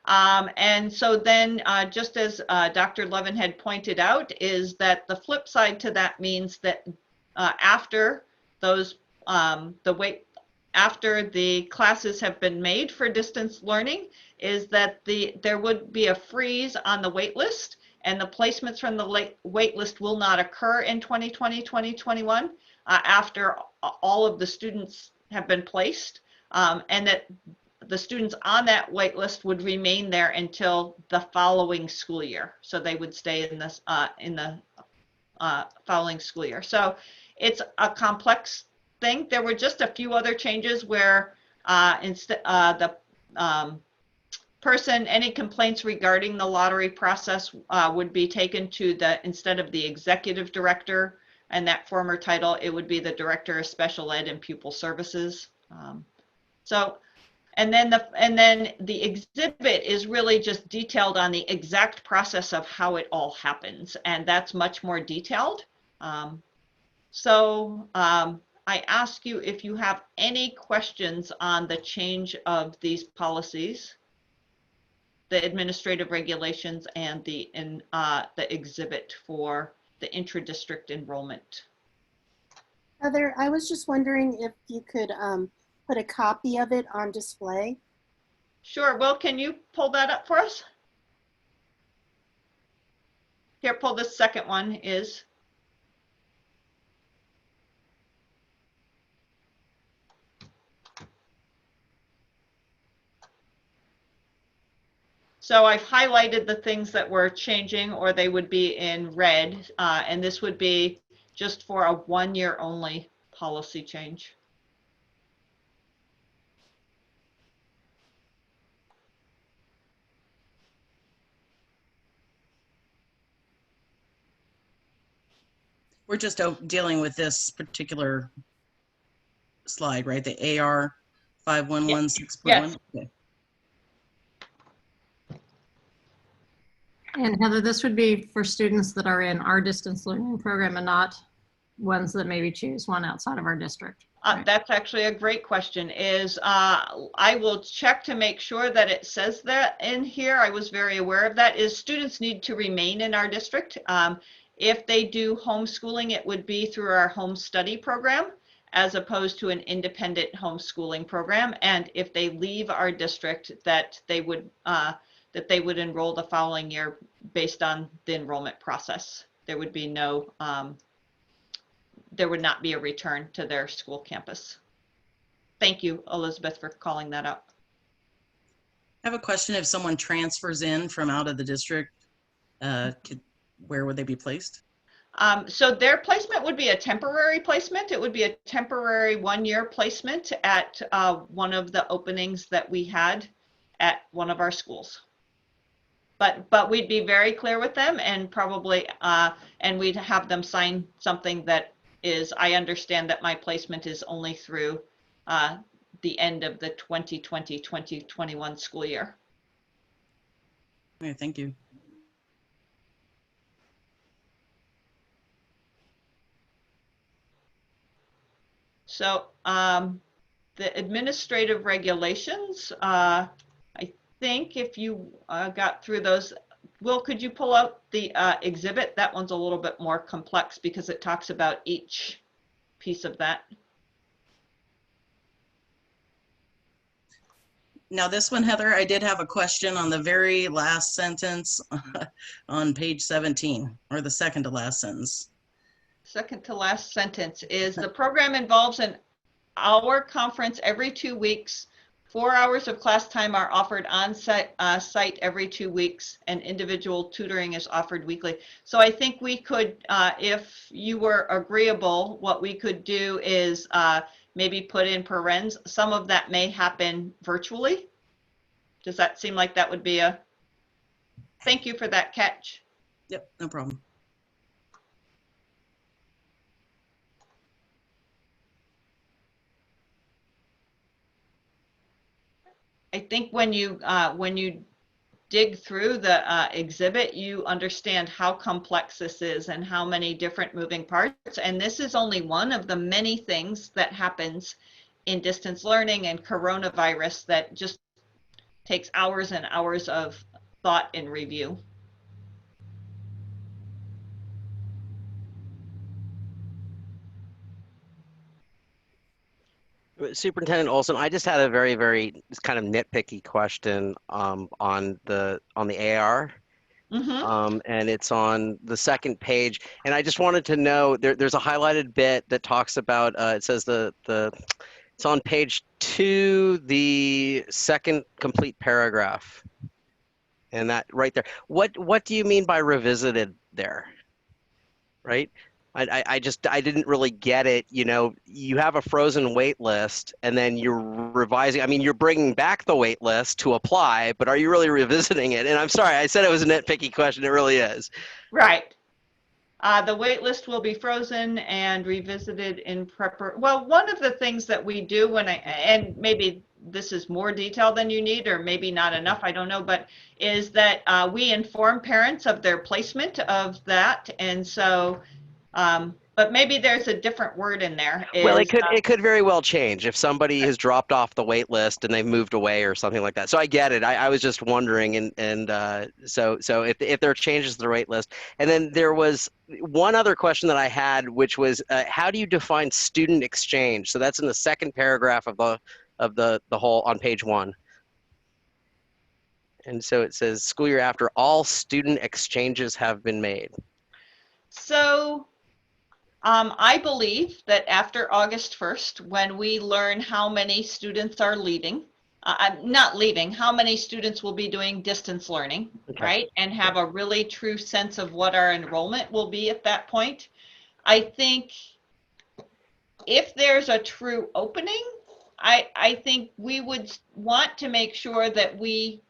And so then just as Dr. Levin had pointed out, is that the flip side to that means that after those, after the classes have been made for distance learning, is that there would be a freeze on the wait list, and the placements from the wait list will not occur in 2020-2021 after all of the students have been placed, and that the students on that wait list would remain there until the following school year. So they would stay in this in the following school year. So it's a complex thing. There were just a few other changes where instead any complaints regarding the lottery process would be taken to instead of the executive director and that former title, it would be the director of special ed and pupil services. So And then the exhibit is really just detailed on the exact process of how it all happens, and that's much more detailed. I ask you if you have any questions on the change of these policies, the administrative regulations, and the exhibit for the intra-district enrollment. Heather, I was just wondering if you could put a copy of it on display. Sure. Will, can you pull that up for us? Here, pull this second one is. So I've highlighted the things that were changing, or they would be in red, and this would be just for a 1 year only policy change. We're just dealing with this particular slide, right? The AR 5116.1. Yes. Okay. And Heather, this would be for students that are in our distance learning program and not ones that maybe choose one outside of our district. Right? That's actually a great question. I will check to make sure that it says that in here. I was very aware of that. Students need to remain in our district. If they do homeschooling, it would be through our home study program, as opposed to an independent homeschooling program. And if they leave our district, that they would enroll the following year based on the enrollment process. There would be no, there would not be a return to their school campus. Thank you, Elizabeth, for calling that up. I have a question. If someone transfers in from out of the district, where would they be placed? So their placement would be a temporary placement. It would be a temporary 1 year placement at one of the openings that we had at one of our schools. But we'd be very clear with them, and probably, and we'd have them sign something that is, I understand that my placement is only through the end of the 2020-2021 school year. Okay, thank you. So the administrative regulations, I think if you got through those, Will, could you pull out the exhibit? That one's a little bit more complex because it talks about each piece of that. Now this one, Heather, I did have a question on the very last sentence on page 17, or the second to last sentence. Second to last sentence is the program involves an hour conference every 2 weeks. 4 hours of class time are offered on site every 2 weeks, and individual tutoring is offered weekly. So I think we could, if you were agreeable, what we could do is maybe put in parens. Some of that may happen virtually. Does that seem like that would be a, thank you for that catch. Yep, no problem. I think when you dig through the exhibit, you understand how complex this is and how many different moving parts. And this is only one of the many things that happens in distance learning and coronavirus that just takes hours and hours of thought and review. Superintendent Olson, I just had a very, very kind of nitpicky question on the AR. Mm-hmm. And it's on the second page. And I just wanted to know, there's a highlighted bit that talks about, it says it's on page 2, the second complete paragraph. And that right there. What do you mean by revisited there? Right? I didn't really get it. You know, you have a frozen wait list and then you're revising. I mean, you're bringing back the wait list to apply, but are you really revisiting it? And I'm sorry, I said it was a nitpicky question. It really is. Right. The wait list will be frozen and revisited in well, one of the things that we do when and maybe this is more detail than you need, or maybe not enough, I don't know, but is that we inform parents of their placement of that. And so, but maybe there's a different word in there. Well, it could very well change if somebody has dropped off the wait list and they've moved away or something like that. So I get it. I was just wondering, so if there are changes to the wait list, and then there was one other question that I had, which was how do you define student exchange? So that's in the second paragraph of the whole on page 1. And so it says school year after all student exchanges have been made. So I believe that after August 1st, when we learn how many students are leaving, not leaving, how many students will be doing distance learning, right? And have a really true sense of what our enrollment will be at that point. I think if there's a true opening, I think we would want to make sure that we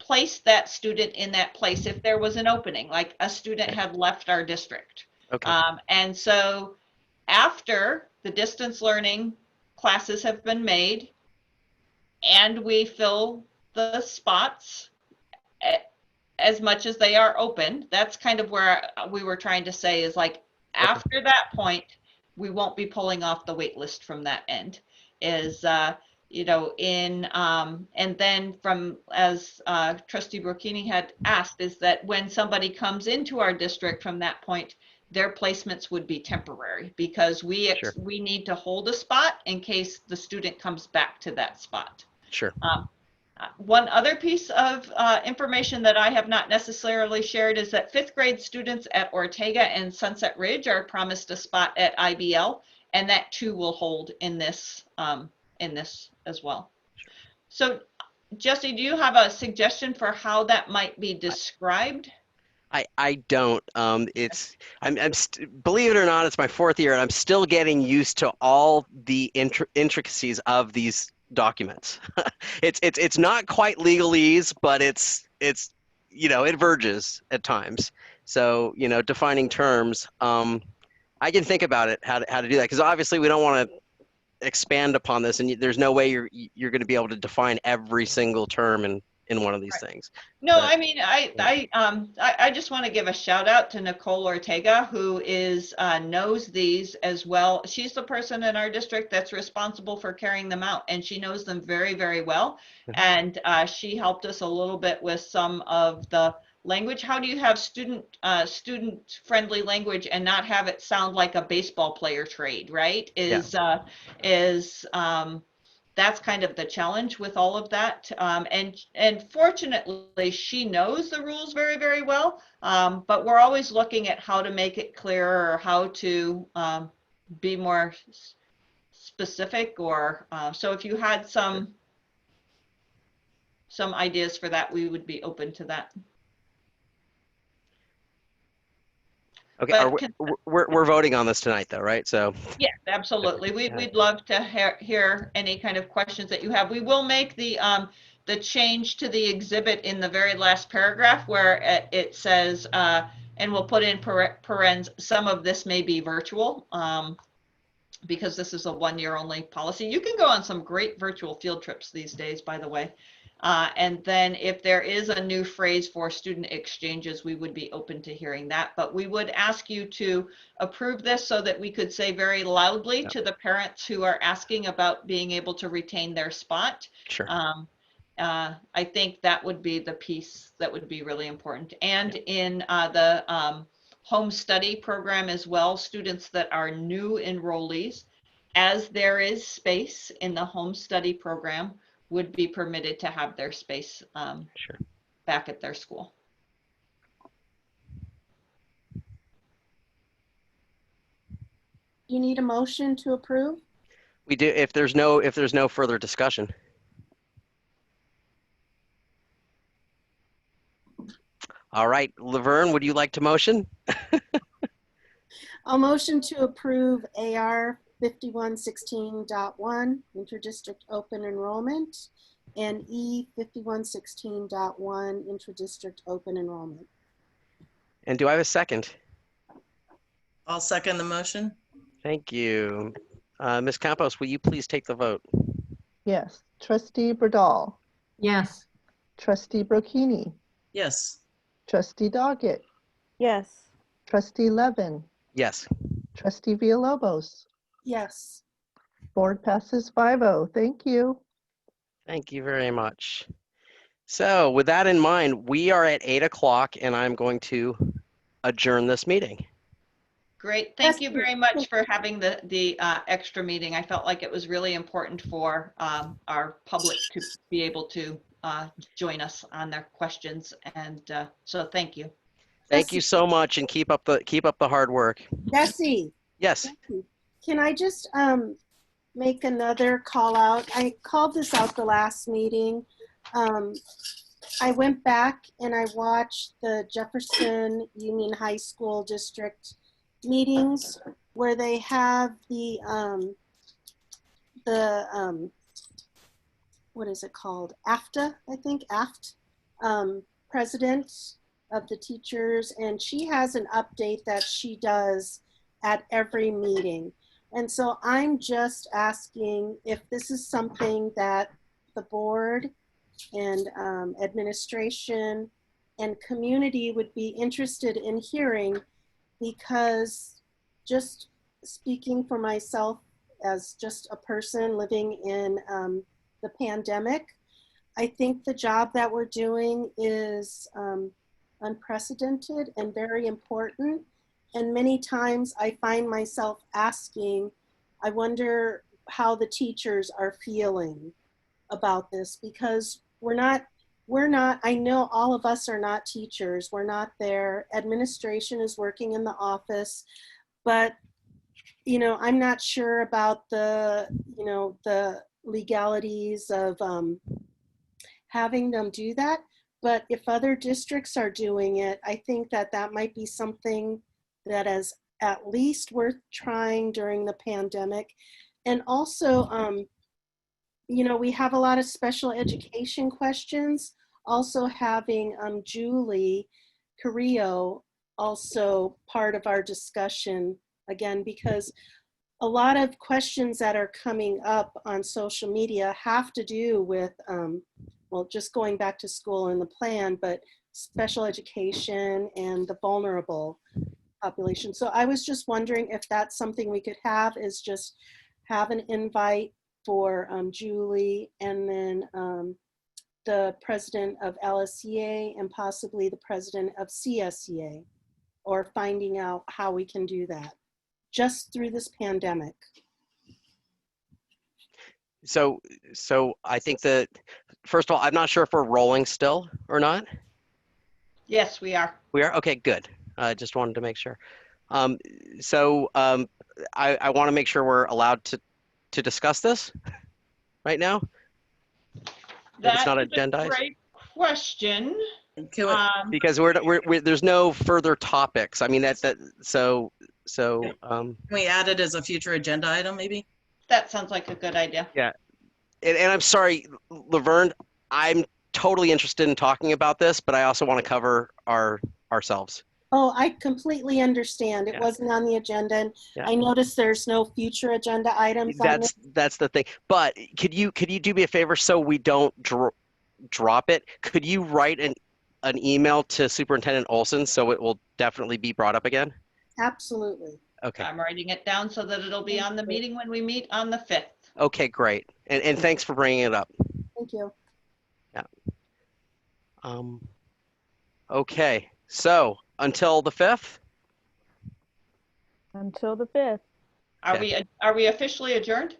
place that student in that place if there was an opening, like a student had left our district. Okay. And so after the distance learning classes have been made and we fill the spots as much as they are open, that's kind of where we were trying to say is like, after that point, we won't be pulling off the wait list from that end is, you know, and then from, as Trustee Burkini had asked, is that when somebody comes into our district from that point, their placements would be temporary because we need to hold a spot in case the student comes back to that spot. Sure. One other piece of information that I have not necessarily shared is that 5th grade students at Ortega and Sunset Ridge are promised a spot at IBL, and that too will hold in this as well. So, Jesse, do you have a suggestion for how that might be described? I don't. Believe it or not, it's my 4th year, and I'm still getting used to all the intricacies of these documents. It's not quite legalese, but it's you know, it verges at times. So you know, defining terms. I can think about it how to do that, because obviously we don't want to expand upon this, and there's no way you're going to be able to define every single term in one of these things. No, but, I mean, I just want to give a shout out to Nicole Ortega, who knows these as well. She's the person in our district that's responsible for carrying them out, and she knows them very, very well. And she helped us a little bit with some of the language. How do you have student friendly language and not have it sound like a baseball player trade, right? That's kind of the challenge with all of that. And fortunately, she knows the rules very, very well. But we're always looking at how to make it clearer or how to be more specific. Or so if you had some ideas for that, we would be open to that. Okay, we're voting on this tonight, though, right? So yes, absolutely. We'd love to hear any kind of questions that you have. We will make the change to the exhibit in the very last paragraph where it says, and we'll put in parens, some of this may be virtual, because this is a 1-year only policy. You can go on some great virtual field trips these days, by the way. And then if there is a new phrase for student exchanges, we would be open to hearing that. But we would ask you to approve this so that we could say very loudly to the parents who are asking about being able to retain their spot. Sure. I think that would be the piece that would be really important. And in the home study program as well, students that are new enrollees, as there is space in the home study program, would be permitted to have their space back at their school. You need a motion to approve? We do if there's no further discussion. All right, Laverne, would you like to motion? I'll motion to approve AR 5116.1, interdistrict open enrollment, and E 5116.1, intradistrict open enrollment. And do I have a second? I'll second the motion. Thank you. Ms. Campos, will you please take the vote? Yes. Trustee Bradall. Yes. Trustee Brocchini. Yes. Trustee Doggett. Yes. Trustee Levin. Yes. Trustee Villalobos. Yes. Board passes 5-0. Thank you. Thank you very much. So with that in mind, we are at 8 o'clock and I'm going to adjourn this meeting. Great. Thank you very much for having the extra meeting. I felt like it was really important for our public to be able to join us on their questions. And so thank you. Thank you so much and keep up the hard work. Jesse. Yes. Can I just make another call out? I called this out the last meeting. I went back and I watched the Jefferson Union High School District meetings where they have the what is it called? AFTA, I think, AFT, president of the teachers, and she has an update that she does at every meeting. And so I'm just asking if this is something that the board and administration and community would be interested in hearing, because just speaking for myself as just a person living in the pandemic, I think the job that we're doing is unprecedented and very important. And many times I find myself asking, I wonder how the teachers are feeling about this, because we're not, I know all of us are not teachers. We're not there. Administration is working in the office, but you know, I'm not sure about the, you know, the legalities of having them do that. But if other districts are doing it, I think that that might be something that is at least worth trying during the pandemic. And also, you know, we have a lot of special education questions. Also having Julie Carrillo also part of our discussion again, because a lot of questions that are coming up on social media have to do with, well, just going back to school and the plan, but special education and the vulnerable population. So I was just wondering if that's something we could have, is just have an invite for Julie, and then the president of LSEA and possibly the president of CSEA, or finding out how we can do that just through this pandemic. So I think that, first of all, I'm not sure if we're rolling still or not. Yes, we are. We are? Okay, good. I just wanted to make sure. I want to make sure we're allowed to discuss this right now. That it's not agendized. Great question. Because we're there's no further topics. I mean, so Can we add it as a future agenda item, maybe? That sounds like a good idea. Yeah. And I'm sorry, Laverne, I'm totally interested in talking about this, but I also want to cover ourselves. Oh, I completely understand. It wasn't on the agenda. And I noticed there's no future agenda items on it. That's the thing. But could you do me a favor so we don't drop it? Could you write an email to Superintendent Olson so it will definitely be brought up again? Absolutely. Okay. I'm writing it down so that it'll be on the meeting when we meet on the 5th. Okay, great. And thanks for bringing it up. Thank you. Yeah. Okay, so until the 5th? Until the 5th. Are we officially adjourned?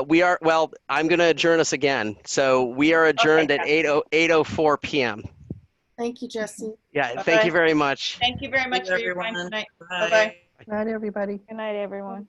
We are, well, I'm going to adjourn us again. So we are adjourned at 8:04 p.m. Thank you, Jesse. Yeah, thank you very much. Thank you very much for your time tonight. Bye-bye. Good night, everybody. Good night, everyone.